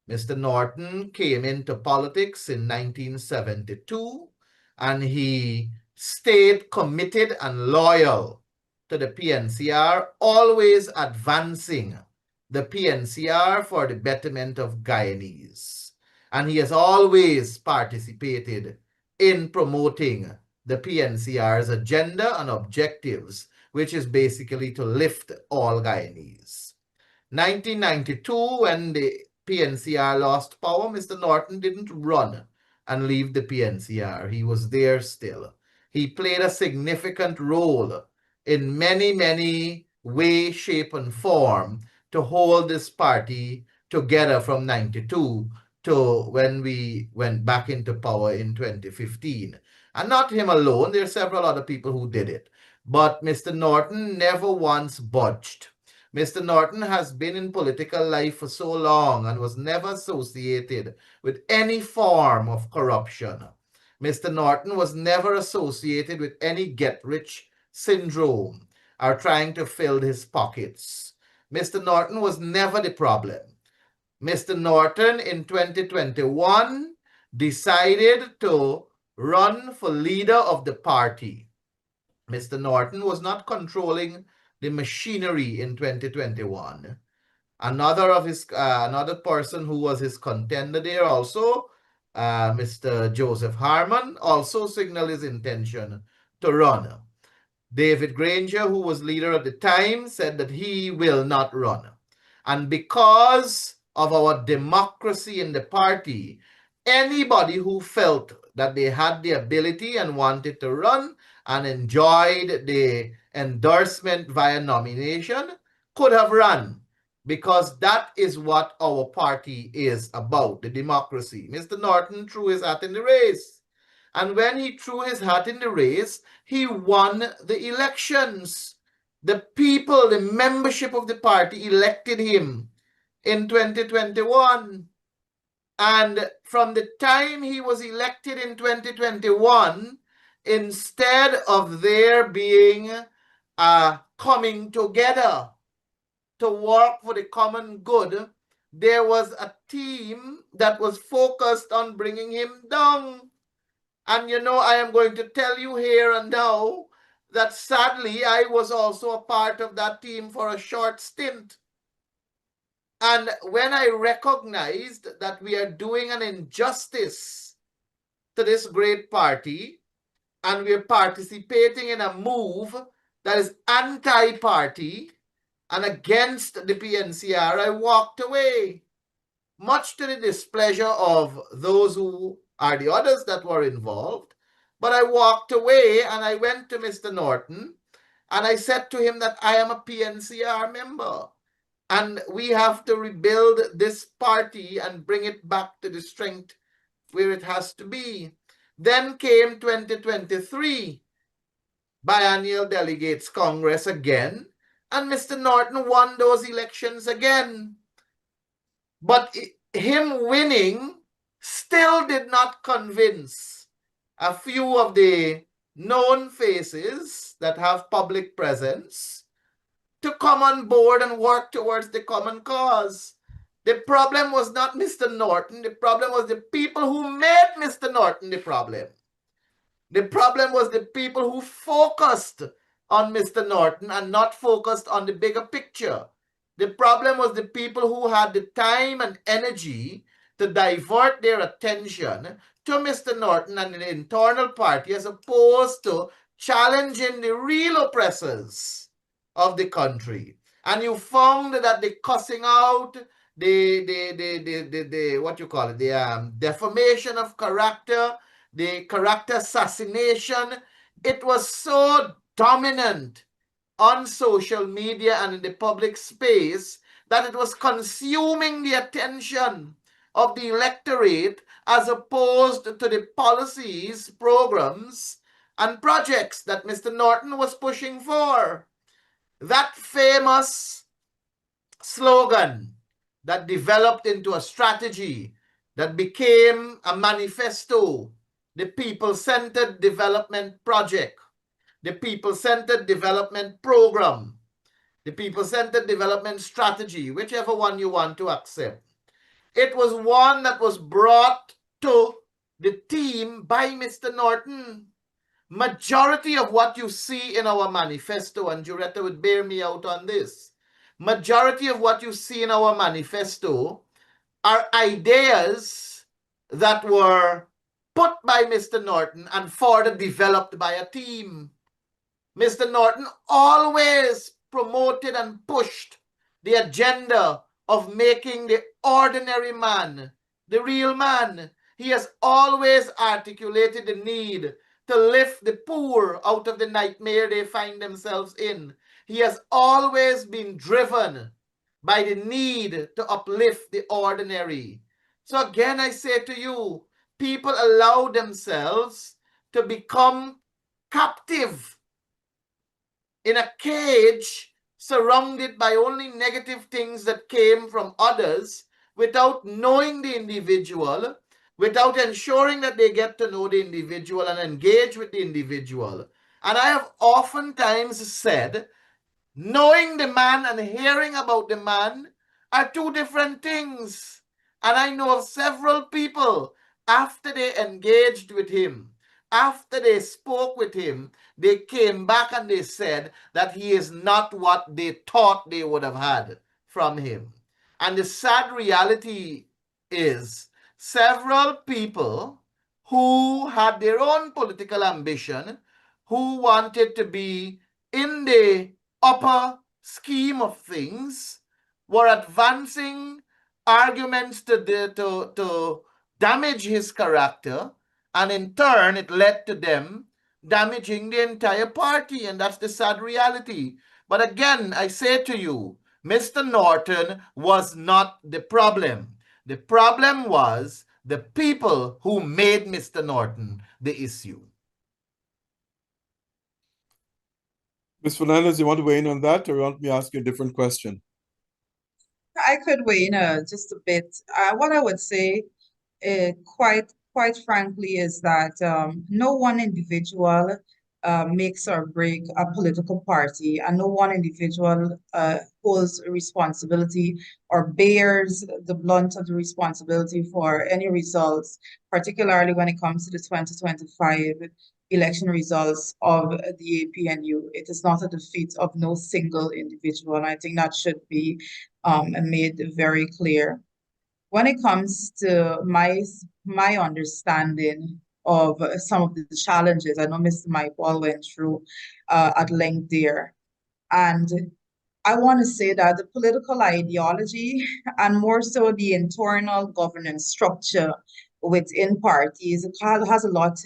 Mr. Norton came into politics in 1972, and he stayed committed and loyal to the PNCR, always advancing the PNCR for the betterment of Guyanese. And he has always participated in promoting the PNCR's agenda and objectives, which is basically to lift all Guyanese. 1992, when the PNCR lost power, Mr. Norton didn't run and leave the PNCR. He was there still. He played a significant role in many ways, shape, and form to hold this party together from 92 to when we went back into power in 2015. And not him alone, there are several other people who did it. But Mr. Norton never once budged. Mr. Norton has been in political life for so long and was never associated with any form of corruption. Mr. Norton was never associated with any get-rich syndrome or trying to fill his pockets. Mr. Norton was never the problem. Mr. Norton in 2021 decided to run for leader of the party. Mr. Norton was not controlling the machinery in 2021. Another person who was his contender there also, Mr. Joseph Harmon, also signaled his intention to run. David Granger, who was leader at the time, said that he will not run. And because of our democracy in the party, anybody who felt that they had the ability and wanted to run and enjoyed the endorsement via nomination could have run, because that is what our party is about, the democracy. Mr. Norton threw his hat in the race. And when he threw his hat in the race, he won the elections. The people, the membership of the party elected him in 2021. And from the time he was elected in 2021, instead of there being a coming together to work for the common good, there was a team that was focused on bringing him down. And I am going to tell you here and now that sadly, I was also a part of that team for a short stint. And when I recognized that we are doing an injustice to this great party, and we're participating in a move that is anti-party and against the PNCR, I walked away, much to the displeasure of those who are the others that were involved. But I walked away and I went to Mr. Norton and I said to him that I am a PNCR member and we have to rebuild this party and bring it back to the strength where it has to be. Then came 2023, Biennial Delegates Congress again, and Mr. Norton won those elections again. But him winning still did not convince a few of the known faces that have public presence to come on board and work towards the common cause. The problem was not Mr. Norton. The problem was the people who made Mr. Norton the problem. The problem was the people who focused on Mr. Norton and not focused on the bigger picture. The problem was the people who had the time and energy to divert their attention to Mr. Norton and the internal party as opposed to challenging the real oppressors of the country. And you found that the cussing out, the what you call it, the defamation of character, the character assassination, it was so dominant on social media and in the public space that it was consuming the attention of the electorate as opposed to the policies, programs, and projects that Mr. Norton was pushing for. That famous slogan that developed into a strategy that became a manifesto, the People-Centered Development Project, the People-Centered Development Program, the People-Centered Development Strategy, whichever one you want to accept. It was one that was brought to the team by Mr. Norton. Majority of what you see in our manifesto, and Juretta would bear me out on this, majority of what you see in our manifesto are ideas that were put by Mr. Norton and further developed by a team. Mr. Norton always promoted and pushed the agenda of making the ordinary man the real man. He has always articulated the need to lift the poor out of the nightmare they find themselves in. He has always been driven by the need to uplift the ordinary. So again, I say to you, people allow themselves to become captive in a cage surrounded by only negative things that came from others without knowing the individual, without ensuring that they get to know the individual and engage with the individual. And I have oftentimes said, knowing the man and hearing about the man are two different things. And I know of several people, after they engaged with him, after they spoke with him, they came back and they said that he is not what they thought they would have had from him. And the sad reality is several people who had their own political ambition, who wanted to be in the upper scheme of things, were advancing arguments to damage his character, and in turn it led to them damaging the entire party, and that's the sad reality. But again, I say to you, Mr. Norton was not the problem. The problem was the people who made Mr. Norton the issue. Ms. Fernandez, you want to weigh in on that, or you want me to ask you a different question? I could weigh in just a bit. What I would say, quite frankly, is that no one individual makes or break a political party, and no one individual holds responsibility or bears the blunt of the responsibility for any results, particularly when it comes to the 2025 election results of the APNU. It is not a defeat of no single individual, and I think that should be made very clear. When it comes to my understanding of some of the challenges, I know Mr. Mike Paul went through at length there, and I want to say that the political ideology and more so the internal governance structure within parties has a lot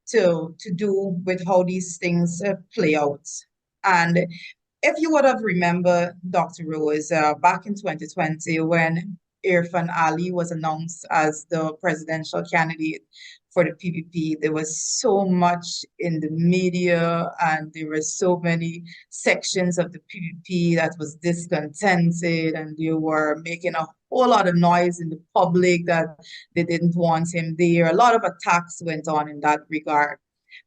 to do with how these things play out. And if you would have remembered, Dr. Rose, back in 2020 when Irfan Ali was announced as the presidential candidate for the PPP, there was so much in the media and there were so many sections of the PPP that was discontented, and they were making a whole lot of noise in the public that they didn't want him there. A lot of attacks went on in that regard.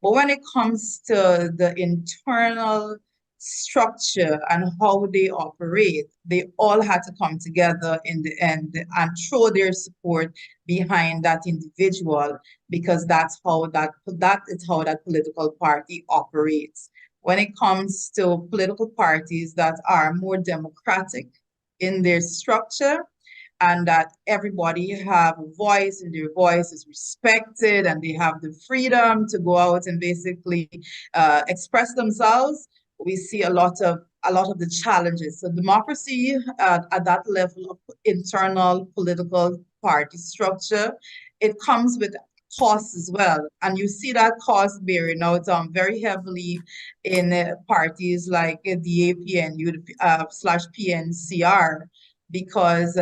But when it comes to the internal structure and how they operate, they all had to come together in the end and throw their support behind that individual, because that is how that political party operates. When it comes to political parties that are more democratic in their structure, and that everybody have a voice and their voice is respected and they have the freedom to go out and basically express themselves, we see a lot of the challenges. So democracy at that level of internal political party structure, it comes with costs as well. And you see that cost bearing out very heavily in parties like the APNU slash PNCR, because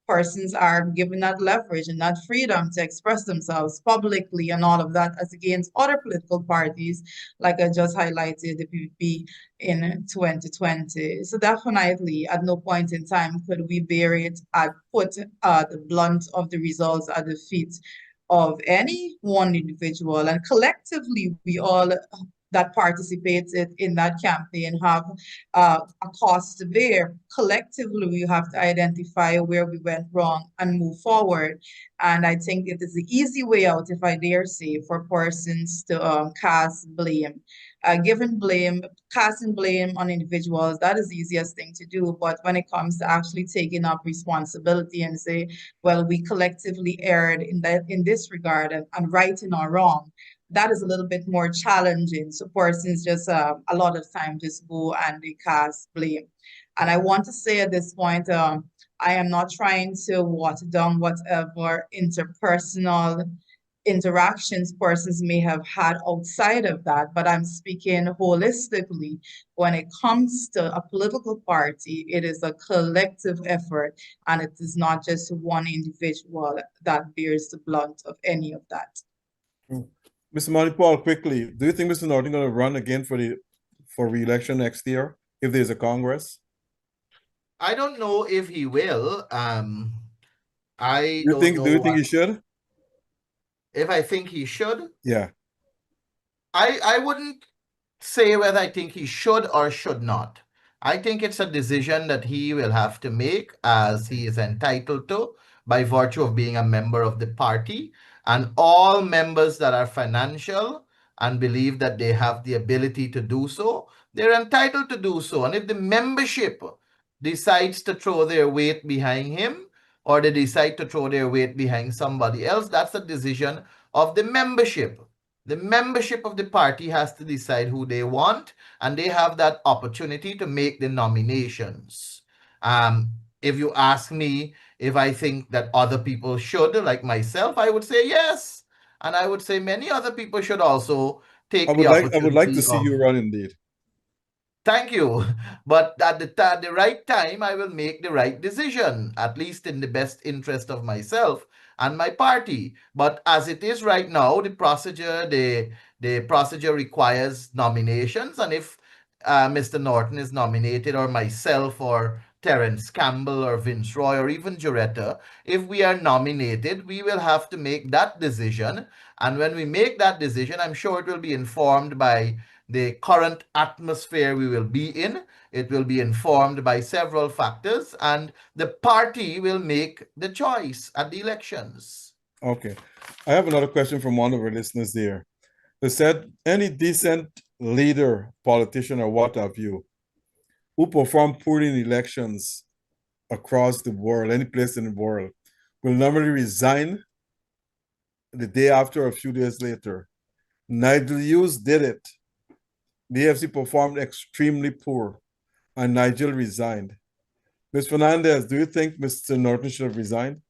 persons are given that leverage and that freedom to express themselves publicly and all of that, as against other political parties, like I just highlighted, the PPP in 2020. So definitely, at no point in time could we bear it and put the blunt of the results at the feet of any one individual. And collectively, we all that participated in that campaign have a cost to bear. Collectively, we have to identify where we went wrong and move forward. And I think it is the easy way out, if I dare say, for persons to cast blame. Casting blame on individuals, that is the easiest thing to do. But when it comes to actually taking up responsibility and say, well, we collectively erred in this regard and righting our wrong, that is a little bit more challenging. So persons just a lot of time just go and they cast blame. And I want to say at this point, I am not trying to water down whatever interpersonal interactions persons may have had outside of that, but I'm speaking holistically. When it comes to a political party, it is a collective effort, and it is not just one individual that bears the blunt of any of that. Mr. Monty Paul, quickly, do you think Mr. Norton going to run again for re-election next year if there's a Congress? I don't know if he will. I Do don't know you think he should? if I think he should. Yeah. I wouldn't say whether I think he should or should not. I think it's a decision that he will have to make, as he is entitled to by virtue of being a member of the party. And all members that are financial and believe that they have the ability to do so, they're entitled to do so. And if the membership decides to throw their weight behind him, or they decide to throw their weight behind somebody else, that's a decision of the membership. The membership of the party has to decide who they want, and they have that opportunity to make the nominations. If you ask me if I think that other people should, like myself, I would say yes. And I would say many other people should also take the I would like to opportunity see of. you run indeed. Thank you. But at the right time, I will make the right decision, at least in the best interest of myself and my party. But as it is right now, the procedure requires nominations. And if Mr. Norton is nominated, or myself, or Terence Campbell, or Vince Roy, or even Juretta, if we are nominated, we will have to make that decision. And when we make that decision, I'm sure it will be informed by the current atmosphere we will be in. It will be informed by several factors, and the party will make the choice at the elections. Okay. I have another question from one of our listeners there. They said, any decent leader, politician, or what have you, who perform poorly in elections across the world, any place in the world, will normally resign the day after or a few days later. Nigel Hughes did it. The AFC performed extremely poor, and Nigel resigned. Ms. Fernandez, do you think Mr. Norton should have resigned?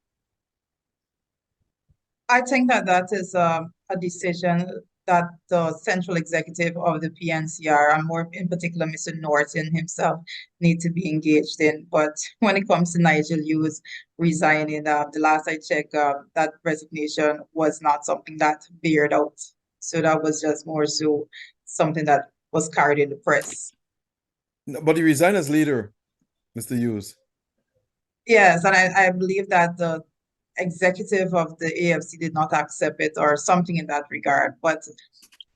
I think that that is a decision that the central executive of the PNCR, and more in particular Mr. Norton himself, need to be engaged in. But when it comes to Nigel Hughes resigning, the last I checked, that resignation was not something that bared out. So that was just more so something that was carried in the press. No, but he resigned as leader, Mr. Hughes. Yes, and I believe that the executive of the AFC did not accept it or something in that regard. But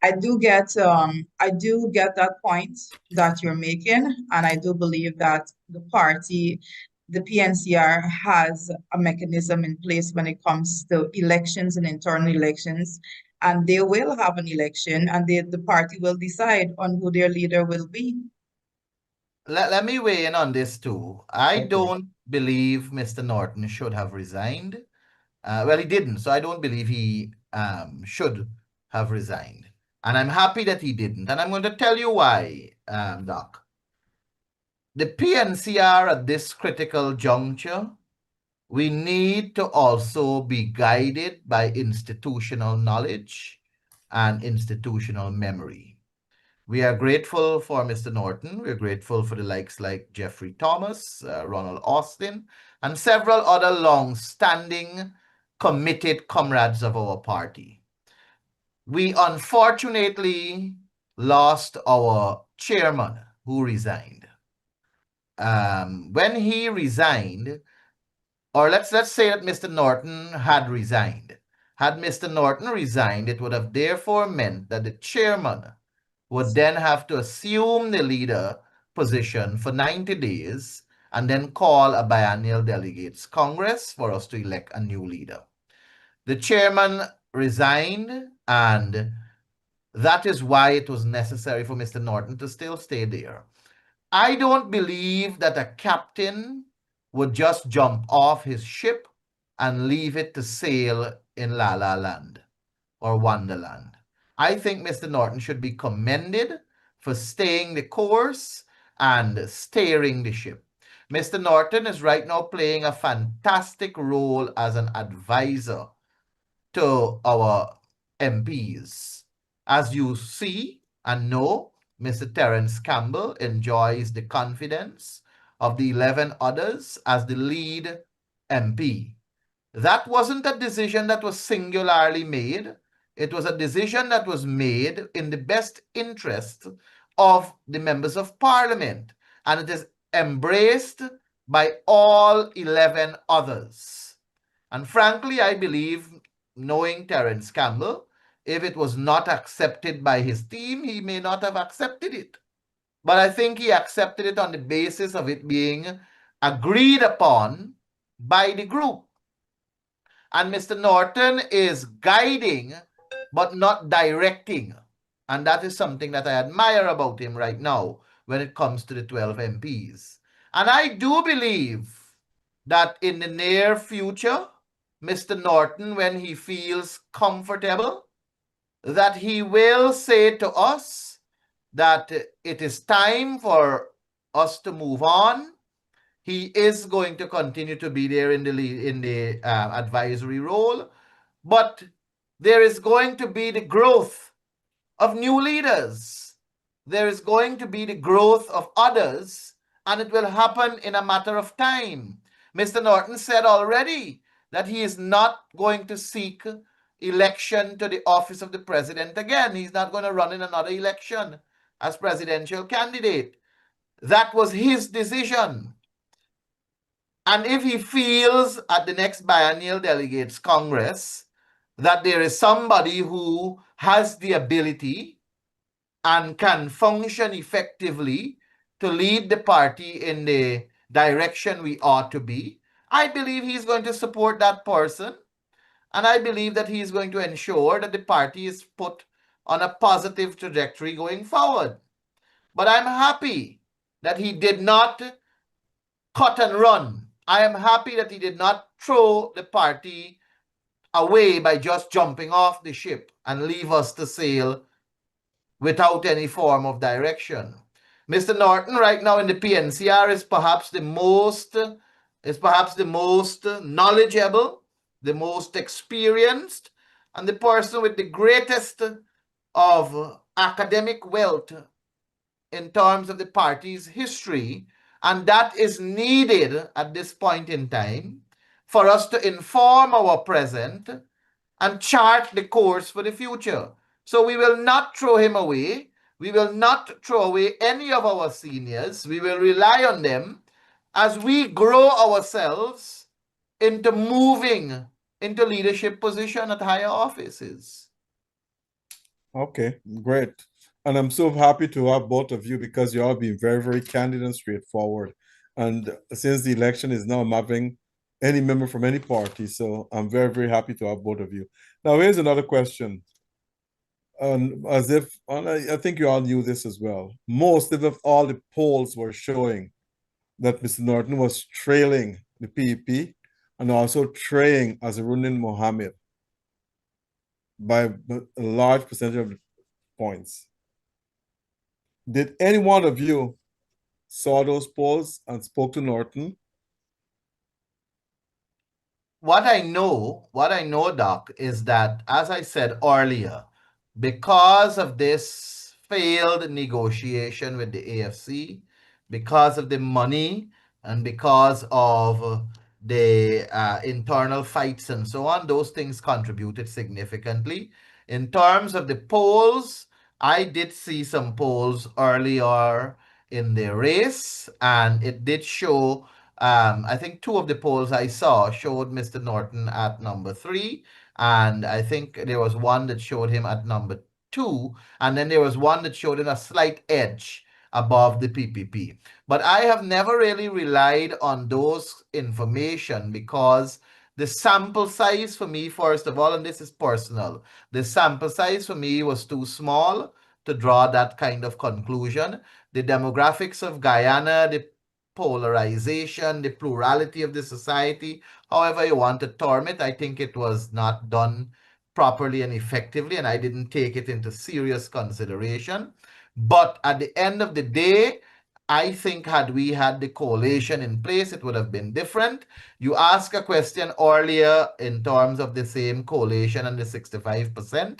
I do get that point that you're making, and I do believe that the party, the PNCR, has a mechanism in place when it comes to elections and internal elections, and they will have an election, and the party will decide on who their leader will be. Let me weigh in on this too. I Okay. don't believe Mr. Norton should have resigned. Well, he didn't, so I don't believe he should have resigned. And I'm happy that he didn't. And I'm going to tell you why, Doc. The PNCR at this critical juncture, we need to also be guided by institutional knowledge and institutional memory. We are grateful for Mr. Norton. We're grateful for the likes like Jeffrey Thomas, Ronald Austin, and several other long-standing, committed comrades of our party. We unfortunately lost our chairman, who resigned. When he resigned, or let's say that Mr. Norton had resigned. Had Mr. Norton resigned, it would have therefore meant that the chairman would then have to assume the leader position for 90 days and then call a biennial delegates congress for us to elect a new leader. The chairman resigned, and that is why it was necessary for Mr. Norton to still stay there. I don't believe that a captain would just jump off his ship and leave it to sail in La La Land or Wonderland. I think Mr. Norton should be commended for staying the course and steering the ship. Mr. Norton is right now playing a fantastic role as an advisor to our MPs. As you see and know, Mr. Terence Campbell enjoys the confidence of the 11 others as the lead MP. That wasn't a decision that was singularly made. It was a decision that was made in the best interest of the members of parliament, and it is embraced by all 11 others. And frankly, I believe, knowing Terence Campbell, if it was not accepted by his team, he may not have accepted it. but I think he accepted it on the basis of it being agreed upon by the group. And Mr. Norton is guiding, but not directing. And that is something that I admire about him right now when it comes to the 12 MPs. And I do believe that in the near future, Mr. Norton, when he feels comfortable, that he will say to us that it is time for us to move on. He is going to continue to be there in the advisory role, but there is going to be the growth of new leaders. There is going to be the growth of others, and it will happen in a matter of time. Mr. Norton said already that he is not going to seek election to the office of the president again. He's not going to run in another election as presidential candidate. That was his decision. And if he feels at the next biennial delegates Congress that there is somebody who has the ability and can function effectively to lead the party in the direction we ought to be, I believe he's going to support that person. And I believe that he's going to ensure that the party is put on a positive trajectory going forward. But I'm happy that he did not cut and run. I am happy that he did not throw the party away by just jumping off the ship and leave us to sail without any form of direction. Mr. Norton right now in the PNCR is perhaps the most knowledgeable, the most experienced, and the person with the greatest of academic wealth in terms of the party's history, and that is needed at this point in time for us to inform our present and chart the course for the future. So we will not throw him away. We will not throw away any of our seniors. We will rely on them as we grow ourselves into moving into leadership position at higher offices. Okay, great. And I'm so happy to have both of you because you all been very, very candid and straightforward. And since the election is now mapping any member from any party, so I'm very, very happy to have both of you. Now, here's another question. And I think you all knew this as well. Most, if all the polls were showing that Mr. Norton was trailing the PEP and also trailing Azharuddin Mohammed by a large percentage of the points. Did any one of you saw those polls and spoke to Norton? What I know, Doc, is that, as I said earlier, because of this failed negotiation with the AFC, because of the money and because of the internal fights and so on, those things contributed significantly. In terms of the polls, I did see some polls earlier in the race, and it did show, I think two of the polls I saw showed Mr. Norton at number 3, and I think there was one that showed him at number 2, and then there was one that showed him a slight edge above the PPP. But I have never really relied on those information because the sample size for me, first of all, and this is personal, the sample size for me was too small to draw that kind of conclusion. The demographics of Guyana, the polarization, the plurality of the society, however you want to term it, I think it was not done properly and effectively, and I didn't take it into serious consideration. But at the end of the day, I think had we had the coalition in place, it would have been different. You asked a question earlier in terms of the same coalition and the 65%.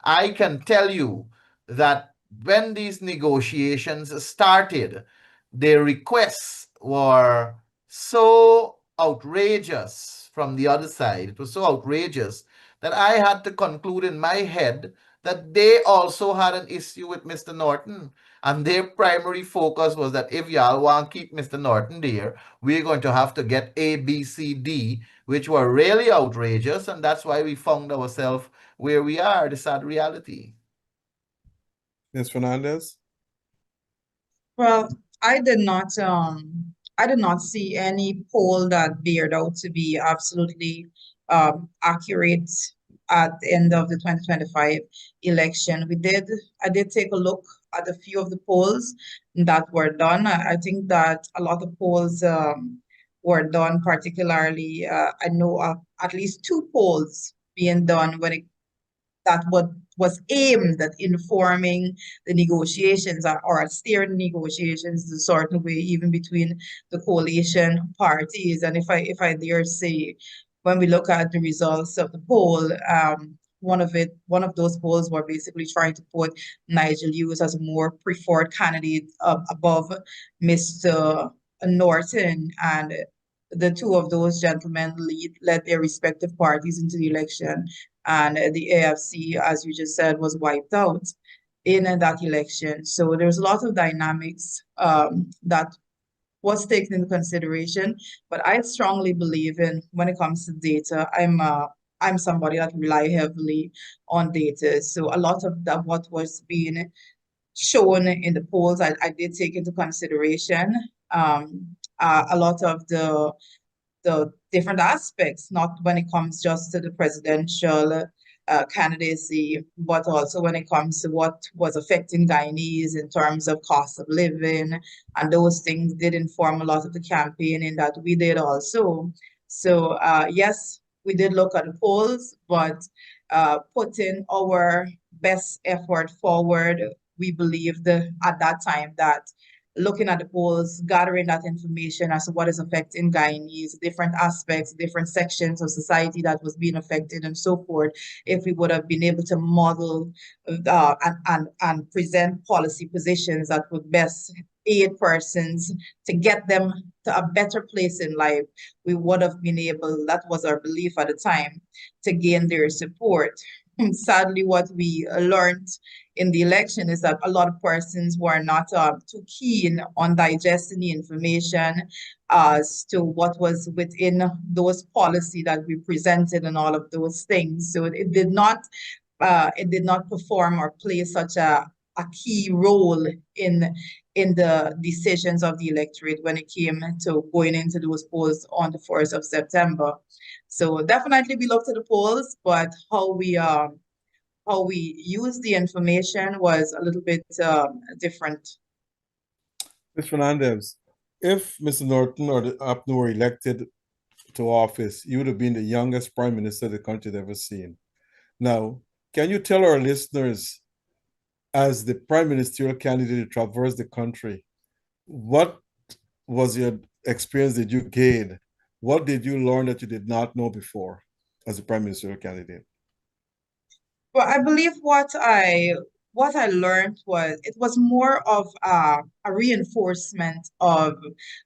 I can tell you that when these negotiations started, the requests were so outrageous from the other side. It was so outrageous that I had to conclude in my head that they also had an issue with Mr. Norton. And their primary focus was that if y'all want to keep Mr. Norton there, we're going to have to get A, B, C, D, which were really outrageous. And that's why we found ourselves where we are, the sad reality. Ms. Fernandez? Well, I did not see any poll that bared out to be absolutely accurate at the end of the 2025 election. I did take a look at a few of the polls that were done. I think that a lot of polls were done, particularly, I know of at least two polls being done that was aimed at informing the negotiations or at steering negotiations a certain way, even between the coalition parties. And if I dare say, when we look at the results of the poll, one of those polls were basically trying to put Nigel Hughes as a more preferred candidate above Mr. Norton, and the two of those gentlemen led their respective parties into the election, and the AFC, as you just said, was wiped out in that election. So there's a lot of dynamics that was taken into consideration, but I strongly believe in when it comes to data. I'm somebody that rely heavily on data. So a lot of that what was being shown in the polls, I did take into consideration. A lot of the different aspects, not when it comes just to the presidential candidacy, but also when it comes to what was affecting Guyanese in terms of cost of living. And those things did inform a lot of the campaigning that we did also. So, yes, we did look at the polls, but putting our best effort forward, we believed at that time that looking at the polls, gathering that information as to what is affecting Guyanese, different aspects, different sections of society that was being affected, and so forth. If we would have been able to model and present policy positions that would best aid persons to get them to a better place in life, we would have been able, that was our belief at the time, to gain their support. Sadly, what we learned in the election is that a lot of persons were not too keen on digesting the information as to what was within those policy that we presented and all of those things. So it did not perform or play such a key role in the decisions of the electorate when it came to going into those polls on the 1st of September. So definitely we looked at the polls, but how we use the information was a little bit different. Ms. Fernandez, if Mr. Norton or the APNU were elected to office, you would have been the youngest prime minister the country had ever seen. Now, can you tell our listeners, as the prime ministerial candidate to traverse the country, what was your experience that you gained? What did you learn that you did not know before as a prime ministerial candidate? Well, I believe what I learned was it was more of a reinforcement of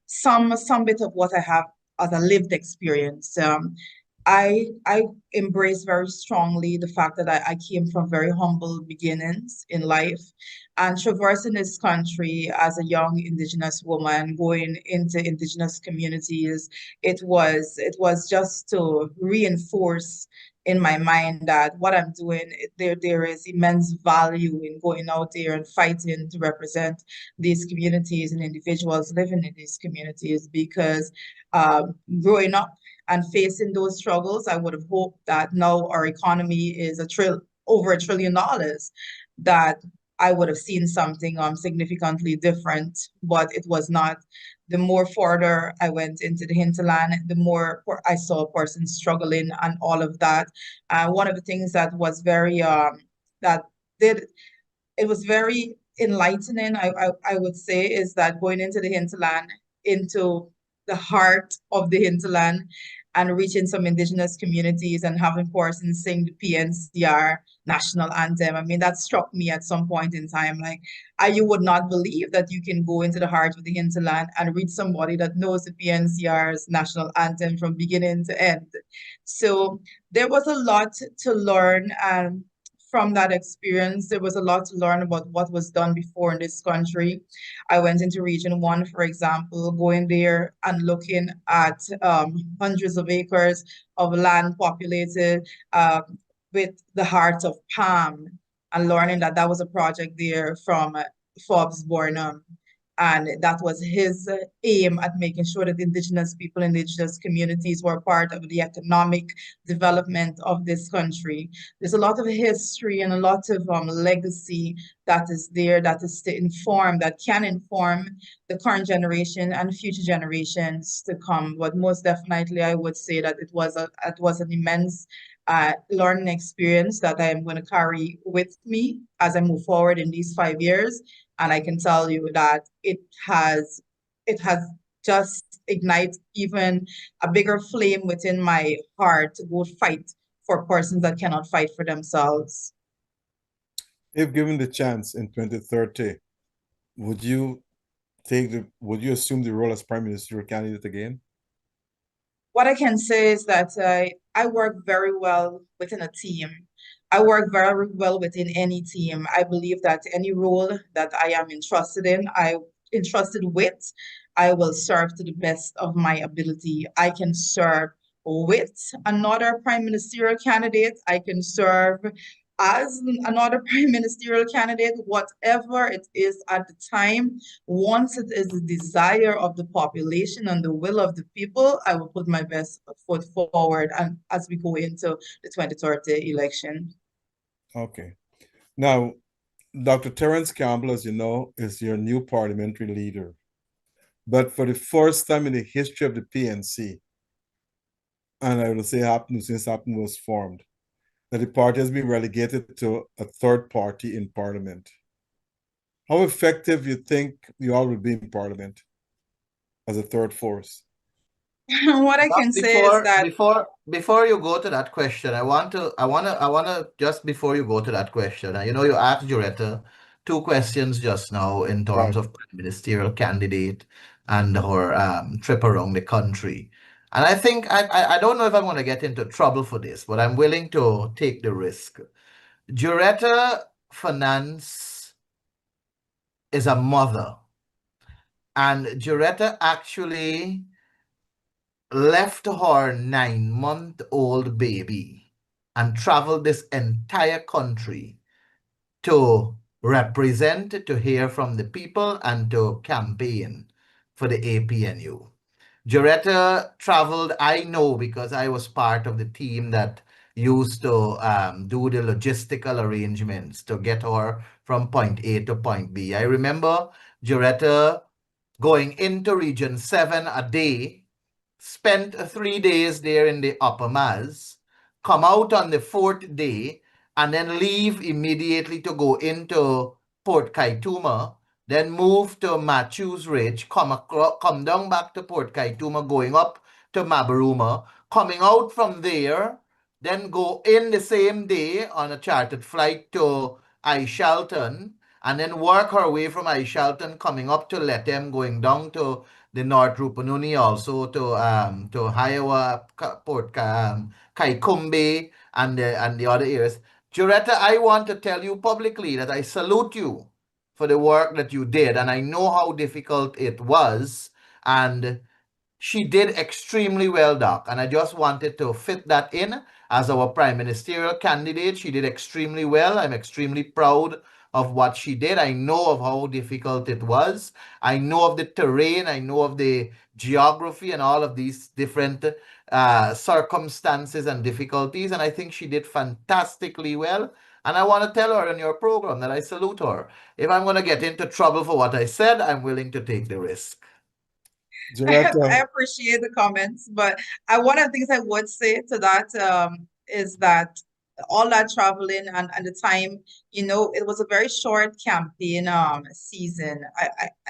some bit of what I have as a lived experience. I embrace very strongly the fact that I came from very humble beginnings in life, and traversing this country as a young Indigenous woman, going into Indigenous communities, it was just to reinforce in my mind that what I'm doing, there is immense value in going out there and fighting to represent these communities and individuals living in these communities. Because growing up and facing those struggles, I would have hoped that now our economy is over $1 trillion, that I would have seen something significantly different, but it was not. The more further I went into the hinterland, the more I saw persons struggling and all of that. One of the things that was that did it was very enlightening, I would say, is that going into the hinterland, into the heart of the hinterland, and reaching some indigenous communities and having persons sing the PNCR national anthem. I mean, that struck me at some point in time. Like, you would not believe that you can go into the heart of the hinterland and reach somebody that knows the PNCR's national anthem from beginning to end. So there was a lot to learn, and from that experience, there was a lot to learn about what was done before in this country. I went into Region 1, for example, going there and looking at hundreds of acres of land populated with the heart of palm, and learning that that was a project there from Forbes Burnham. And that was his aim at making sure that Indigenous people, Indigenous communities were part of the economic development of this country. There's a lot of history and a lot of legacy that is there, that is to inform, that can inform the current generation and future generations to come. But most definitely, I would say that it was an immense learning experience that I am going to carry with me as I move forward in these 5 years. And I can tell you that it has just ignited even a bigger flame within my heart to go fight for persons that cannot fight for themselves. If given the chance in 2030, would you assume the role as prime ministerial candidate again? What I can say is that I work very well within a team. I work very well within any team. I believe that any role that I am entrusted with, I will serve to the best of my ability. I can serve with another prime ministerial candidate. I can serve as another prime ministerial candidate, whatever it is at the time. Once it is the desire of the population and the will of the people, I will put my best foot forward and as we go into the 2030 election. Okay. Now, Dr. Terence Campbell, as you know, is your new parliamentary leader. But for the first time in the history of the PNC, and I will say APNU since APNU was formed, that the party has been relegated to a third party in parliament. How effective you think you all will be in parliament as a third force? What I can say is that Before you go to that question, I want to just before you go to that question, you asked Juretta two questions just now in terms Right. of prime ministerial candidate and her trip around the country. And I think I don't know if I'm going to get into trouble for this, but I'm willing to take the risk. Juretta Finance is a mother, and Juretta actually left her 9-month-old baby and traveled this entire country to represent, to hear from the people, and to campaign for the APNU. Joretta traveled, I know, because I was part of the team that used to do the logistical arrangements to get her from point A to point B. I remember Joretta going into Region 7 a day, spent 3 days there in the Upper Maz, come out on the 4th day, and then leave immediately to go into Port Kaituma, then move to Matthews Ridge, come down back to Port Kaituma, going up to Mabaruma, coming out from there, then go in the same day on a chartered flight to Aishalton, and then work her way from Aishalton, coming up to Letem, going down to the North Rupununi, also to Hiowa, Port Kaikumbe, and the other areas. Juretta, I want to tell you publicly that I salute you for the work that you did, and I know how difficult it was, and she did extremely well, Doc, and I just wanted to fit that in as our prime ministerial candidate. She did extremely well. I'm extremely proud of what she did. I know of how difficult it was. I know of the terrain. I know of the geography and all of these different circumstances and difficulties, and I think she did fantastically well. And I want to tell her in your program that I salute her. If I'm going to get into trouble for what I said, I'm willing to take the risk. I appreciate the comments, but one of the things I would say to that is that all that traveling and the time, it was a very short campaign season,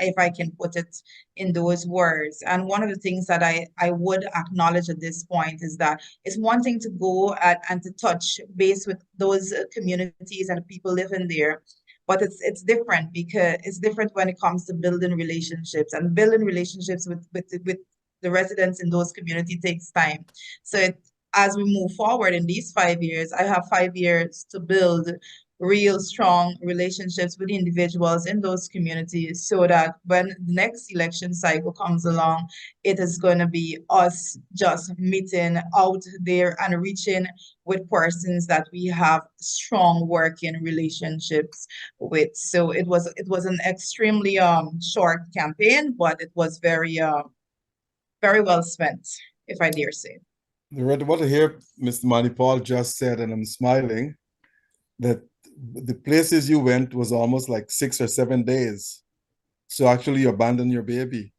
if I can put it in those words. And one of the things that I would acknowledge at this point is that it's one thing to go and to touch base with those communities and people living there. But it's different because it's different when it comes to building relationships, and building relationships with the residents in those communities takes time. So as we move forward in these 5 years, I have 5 years to build real strong relationships with individuals in those communities so that when the next election cycle comes along, it is going to be us just meeting out there and reaching with persons that we have strong working relationships with. So it was an extremely short campaign, but it was very well spent, if I dare say. What I hear Mr. Manipal just said, and I'm smiling, that the places you went was almost like 6 or 7 days. So actually you abandoned your baby.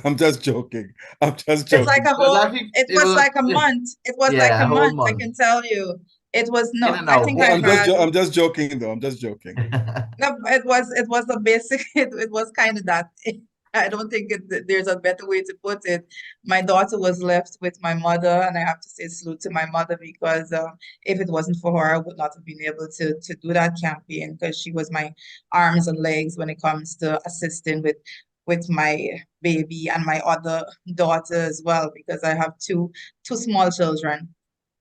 I'm just joking. I'm just It's like joking. a whole, it It was was, like a month. It was like yeah, a a whole month, I month can tell you. It was in no, and I out. think No, I've had I'm just joking though. I'm just joking. no, it was a basic it was kind of that. I don't think there's a better way to put it. My daughter was left with my mother, and I have to say salute to my mother because if it wasn't for her, I would not have been able to do that campaign because she was my arms and legs when it comes to assisting with my baby and my other daughter as well because I have two small children.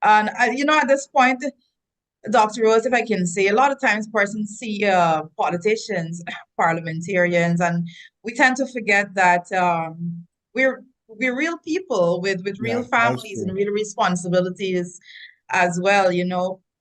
And at this point, Dr. Rose, if I can say, a lot of times persons see politicians, parliamentarians, and we tend to forget that we're real people with real Yeah, that's families and true. real responsibilities as well.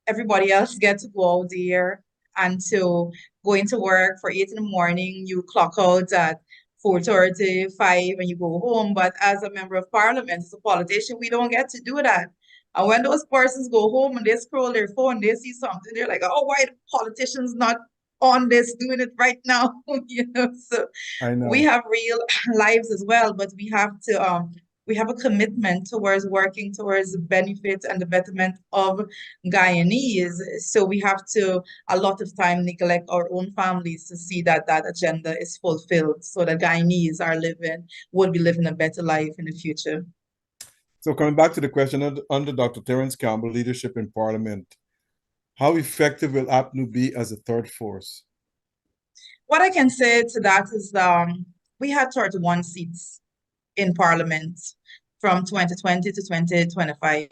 Everybody else gets to go out there and to go into work for 8 in the morning. You clock out at 4:30, 5, and you go home. But as a member of parliament, as a politician, we don't get to do that. And when those persons go home and they scroll their phone, they see something, they're like, oh, why the politicians not on this, doing it right now? So I we know. have real lives as well, but we have a commitment towards working towards the benefit and the betterment of Guyanese. So we have to a lot of time neglect our own families to see that that agenda is fulfilled so that Guyanese would be living a better life in the future. So coming back to the question under Dr. Terence Campbell leadership in Parliament, how effective will APNU be as a third force? What I can say to that is we had 31 seats in Parliament from 2020 to 2025.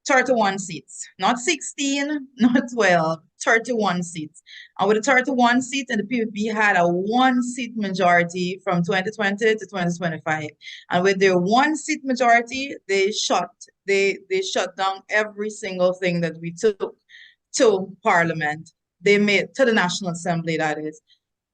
31 seats, not 16, not 12, 31 seats. And with the 31 seats, and the PPP had a one-seat majority from 2020 to 2025. And with their one-seat majority, they shut down every single thing that we took to Parliament. They made to the National Assembly, that is.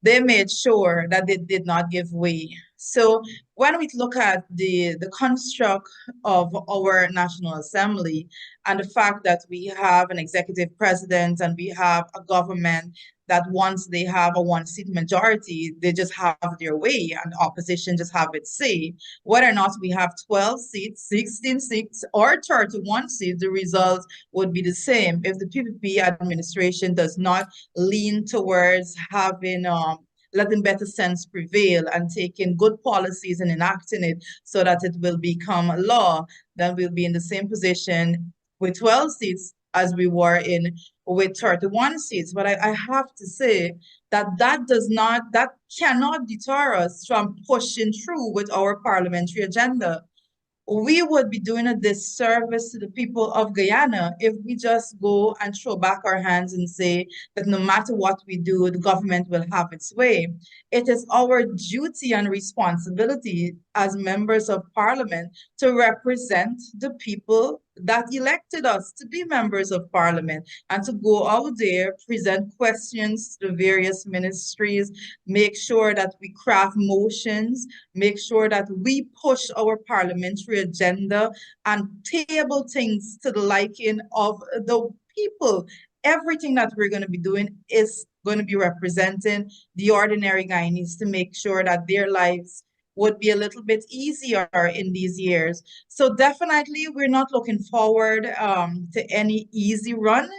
They made sure that they did not give way. So when we look at the construct of our National Assembly and the fact that we have an executive president and we have a government that once they have a one-seat majority, they just have their way and the opposition just have its say. Whether or not we have 12 seats, 16 seats, or 31 seats, the result would be the same if the PPP administration does not lean towards having letting better sense prevail and taking good policies and enacting it so that it will become law, then we'll be in the same position with 12 seats as we were in with 31 seats. But I have to say that cannot deter us from pushing through with our parliamentary agenda. We would be doing a disservice to the people of Guyana if we just go and throw back our hands and say that no matter what we do, the government will have its way. It is our duty and responsibility as members of parliament to represent the people that elected us to be members of parliament and to go out there, present questions to the various ministries, make sure that we craft motions, make sure that we push our parliamentary agenda and table things to the liking of the people. Everything that we're going to be doing is going to be representing the ordinary Guyanese to make sure that their lives would be a little bit easier in these years. So definitely, we're not looking forward to any easy run,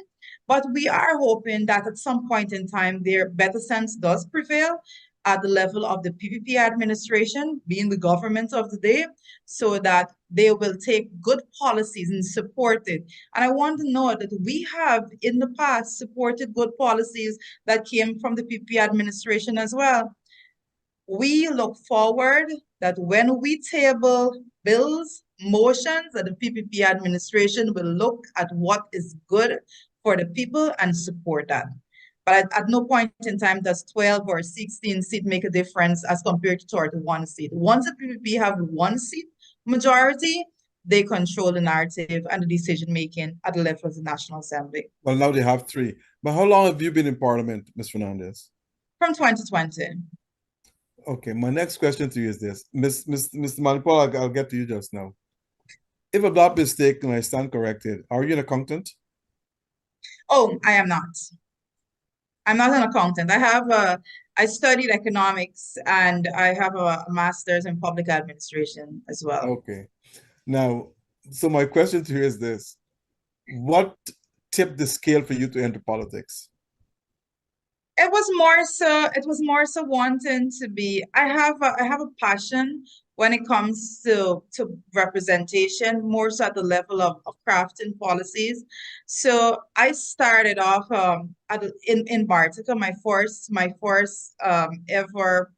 but we are hoping that at some point in time, their better sense does prevail at the level of the PPP administration, being the government of the day, so that they will take good policies and support it. And I want to know that we have in the past supported good policies that came from the PPP administration as well. We look forward that when we table bills, motions, that the PPP administration will look at what is good for the people and support that. But at no point in time does 12 or 16 seat make a difference as compared to 31 seat. Once the PPP have 1 seat majority, they control the narrative and the decision making at the level of the National Assembly. Well, now they have 3. But how long have you been in Parliament, Ms. Fernandez? From 2020. Okay, my next question to you is this. Mr. Manipal, I'll get to you just now. If I'm not mistaken, I stand corrected, are you an accountant? Oh, I am not. I'm not an accountant. I studied economics and I have a master's in public administration as well. Okay. Now, so my question to you is this. What tipped the scale for you to enter politics? It was more so wanting to be, I have a passion when it comes to representation, more so at the level of crafting policies. So I started off in Bartica, my first ever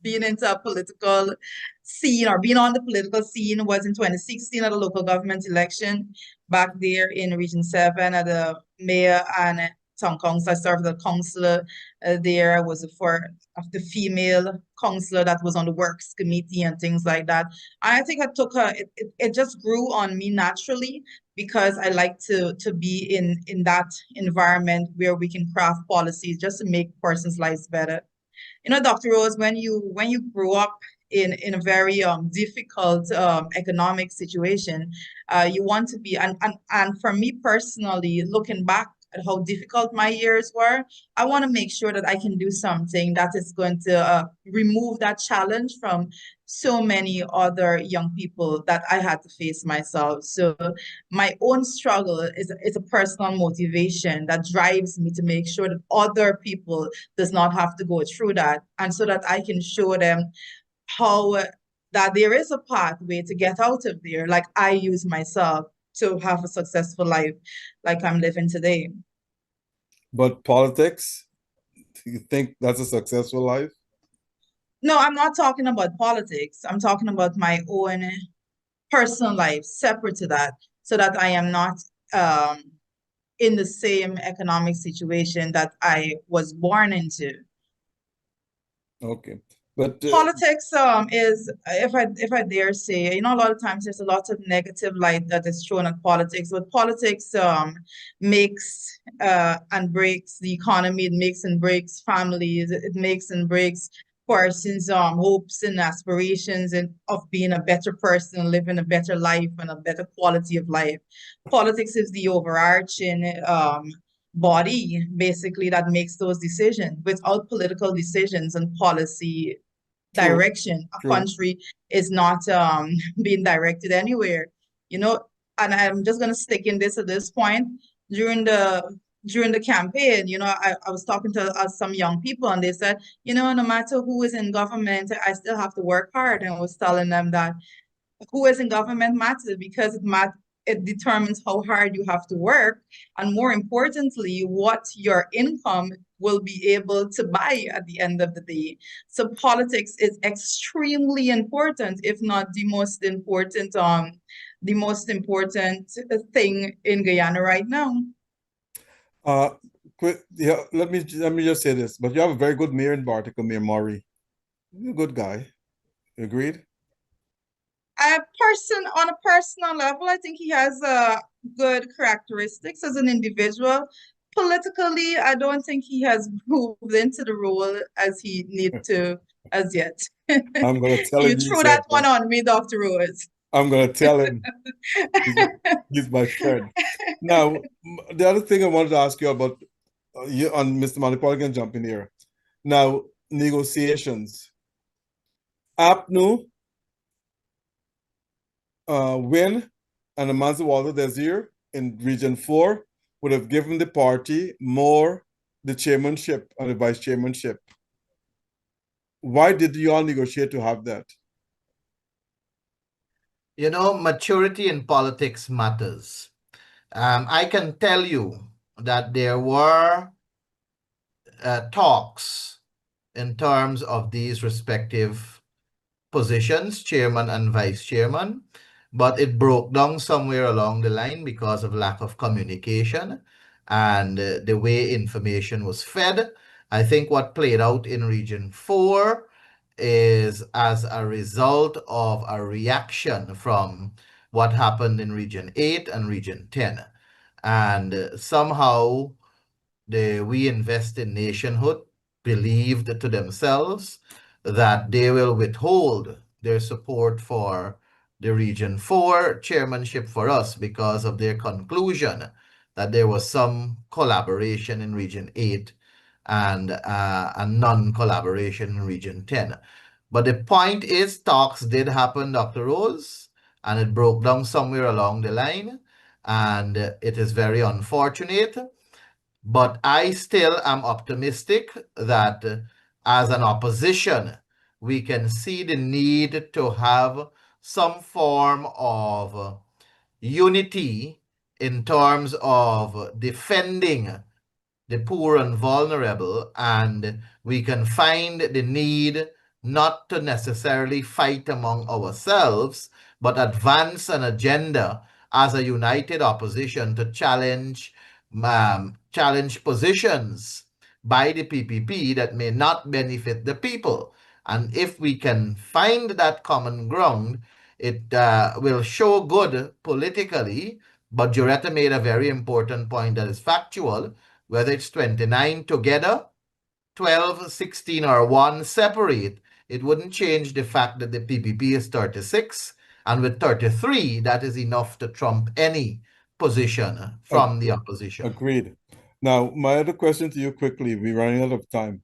being into a political scene or being on the political scene was in 2016 at a local government election back there in Region 7 at the mayor and town council. I served as a councillor there. I was the first of the female councillor that was on the works committee and things like that. And I think I took it just grew on me naturally because I like to be in that environment where we can craft policies just to make persons' lives better. Dr. Rose, when you grew up in a very difficult economic situation, you want to be and for me personally, looking back at how difficult my years were, I want to make sure that I can do something that is going to remove that challenge from so many other young people that I had to face myself. So my own struggle is a personal motivation that drives me to make sure that other people does not have to go through that, and so that I can show them how that there is a pathway to get out of there, like I use myself to have a successful life like I'm living today. But politics, do you think that's a successful life? No, I'm not talking about politics. I'm talking about my own personal life, separate to that, so that I am not in the same economic situation that I was born into. Okay. But politics is, if I dare say, a lot of times there's a lot of negative light that is thrown at politics, but politics makes and breaks the economy. It makes and breaks families. It makes and breaks persons' hopes and aspirations and of being a better person, living a better life and a better quality of life. Politics is the overarching body basically that makes those decisions. Without political decisions and policy direction, a country is not being directed anywhere. And I'm just going to stick in this at this point. During the campaign, I was talking to some young people and they said, no matter who is in government, I still have to work hard. And I was telling them that who is in government matters because it determines how hard you have to work, and more importantly, what your income will be able to buy at the end of the day. So politics is extremely important, if not the most important thing in Guyana right now. Let me just say this, but you have a very good mayor in Bartica, Mayor Maury. He's a good guy. Agreed? On a personal level, I think he has good characteristics as an individual. Politically, I don't think he has moved into the role as he need to as yet. I'm going to tell him. You threw that one on me, Dr. Rose. I'm going to tell him. He's my friend. Now, the other thing I wanted to ask you about, on Mr. Manipal can jump in here. Now, negotiations. APNU, Win and Amanza Walter Desir in Region 4 would have given the party more the chairmanship and the vice chairmanship. Why did you all negotiate to have that? Maturity in politics matters. I can tell you that there were talks in terms of these respective positions, chairman and vice chairman, but it broke down somewhere along the line because of lack of communication. and the way information was fed. I think what played out in Region 4 is as a result of a reaction from what happened in Region 8 and Region 10. And somehow the We Invest in Nationhood believed to themselves that they will withhold their support for the Region 4 chairmanship for us because of their conclusion that there was some collaboration in Region 8 and a non-collaboration in Region 10. But the point is, talks did happen, Dr. Rose, and it broke down somewhere along the line, and it is very unfortunate. But I still am optimistic that as an opposition, we can see the need to have some form of unity in terms of defending the poor and vulnerable, and we can find the need not to necessarily fight among ourselves, but advance an agenda as a united opposition to challenge positions by the PPP that may not benefit the people. And if we can find that common ground, it will show good politically. But Juretta made a very important point that is factual. Whether it's 29 together, 12, 16, or 1 separate, it wouldn't change the fact that the PPP is 36. And with 33, that is enough to trump any position from the opposition. Agreed. Now, my other question to you quickly, we're running out of time.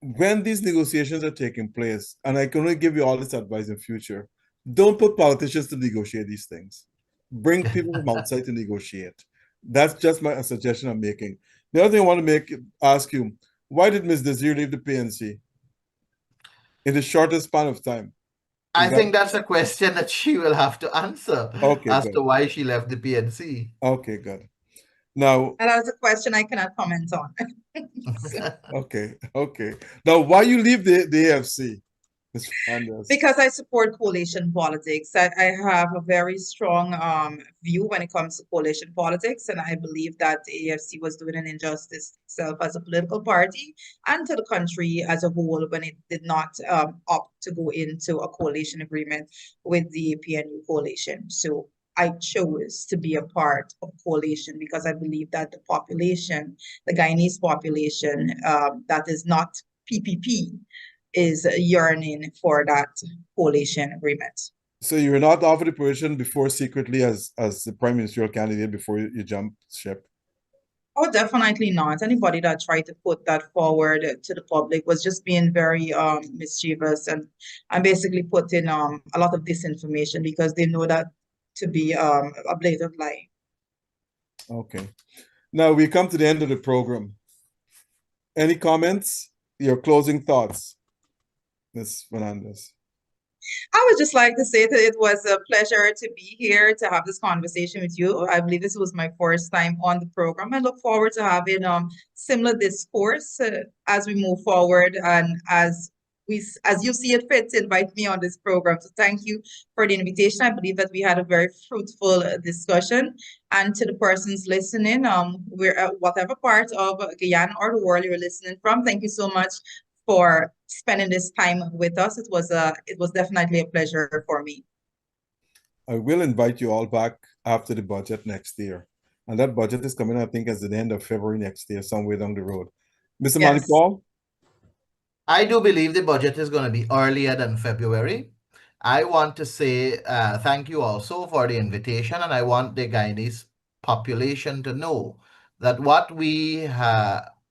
When these negotiations are taking place, and I can only give you all this advice in future, don't put politicians to negotiate these things. Bring people from outside to negotiate. That's just my suggestion I'm making. The other thing I want to ask you, why did Ms. Desir leave the PNC in the shortest span of time? I think that's a question that she will have to answer as to why she left the PNC. Okay, good. Now, and that is a question I cannot comment on. Okay. Now, why you leave the AFC? Because I support coalition politics. I have a very strong view when it comes to coalition politics, and I believe that the AFC was doing an injustice itself as a political party and to the country as a whole when it did not opt to go into a coalition agreement with the APNU coalition. So I chose to be a part of coalition because I believe that the population, the Guyanese population that is not PPP, is yearning for that coalition agreement. So you were not offered the position before secretly as the prime ministerial candidate before you jumped ship? Oh, definitely not. Anybody that tried to put that forward to the public was just being very mischievous and basically putting a lot of disinformation because they know that to be a blatant lie. Okay. Now we come to the end of the program. Any comments? Your closing thoughts, Ms. Fernandez? I would just like to say that it was a pleasure to be here to have this conversation with you. I believe this was my first time on the program. I look forward to having similar discourse as we move forward and as you see it fit to invite me on this program. So thank you for the invitation. I believe that we had a very fruitful discussion. And to the persons listening, whatever part of Guyana or the world you're listening from, thank you so much for spending this time with us. It was definitely a pleasure for me. I will invite you all back after the budget next year. And that budget is coming, I think, at the end of February next year, somewhere down the road. Mr. Yes. Manipal? I do believe the budget is going to be earlier than February. I want to say thank you also for the invitation, and I want the Guyanese population to know that what we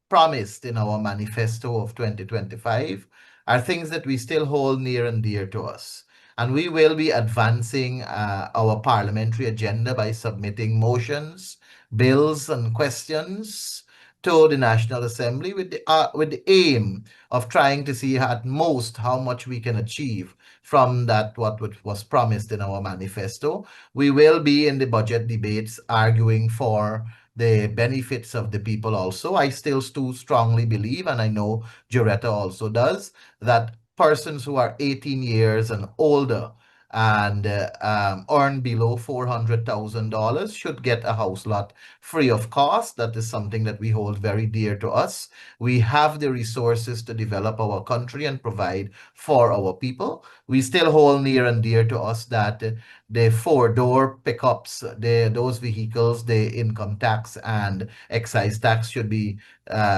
promised in our manifesto of 2025 are things that we still hold near and dear to us. And we will be advancing our parliamentary agenda by submitting motions, bills, and questions to the National Assembly with the aim of trying to see at most how much we can achieve from that what was promised in our manifesto. We will be in the budget debates arguing for the benefits of the people also. I still strongly believe, and I know Juretta also does, that persons who are 18 years and older and earn below $400,000 should get a house lot free of cost. That is something that we hold very dear to us. We have the resources to develop our country and provide for our people. We still hold near and dear to us that the four-door pickups, those vehicles, the income tax and excise tax should be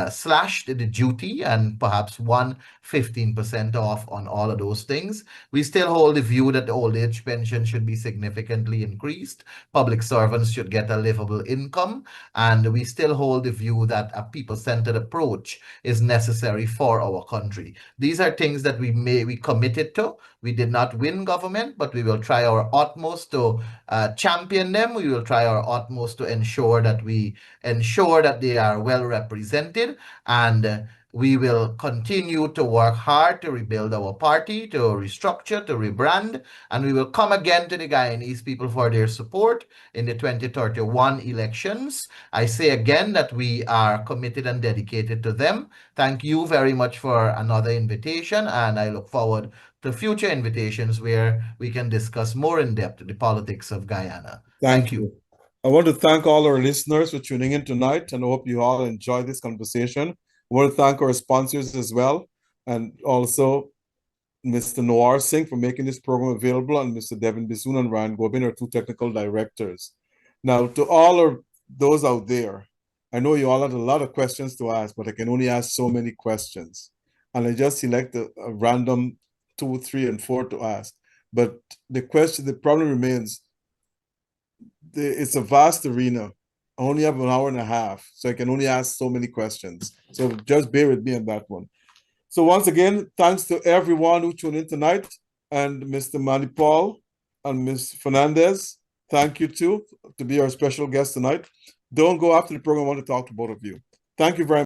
slashed the duty and perhaps 15% off on all of those things. We still hold the view that the old age pension should be significantly increased. Public servants should get a livable income. And we still hold the view that a people-centered approach is necessary for our country. These are things that we committed to. We did not win government, but we will try our utmost to champion them. We will try our utmost to ensure that they are well represented, and we will continue to work hard to rebuild our party, to restructure, to rebrand, and we will come again to the Guyanese people for their support in the 2031 elections. I say again that we are committed and dedicated to them. Thank you very much for another invitation, and I look forward to future invitations where we can discuss more in depth the politics of Guyana. Thank you. I want to thank all our listeners for tuning in tonight, and I hope you all enjoyed this conversation. I want to thank our sponsors as well, and also Mr. Noir Singh for making this program available, and Mr. Devin Bisoon and Ryan Gobin, our two technical directors. Now, to all of those out there, I know you all had a lot of questions to ask, but I can only ask so many questions. And I just select a random 2, 3, and 4 to ask. But the problem remains, it's a vast arena. I only have an hour and a half, so I can only ask so many questions. So just bear with me on that one. So once again, thanks to everyone who tuned in tonight, and Mr. Manipal and Ms. Fernandez, thank you too to be our special guest tonight. Don't go after the program. I want to talk to both of you. Thank you very much.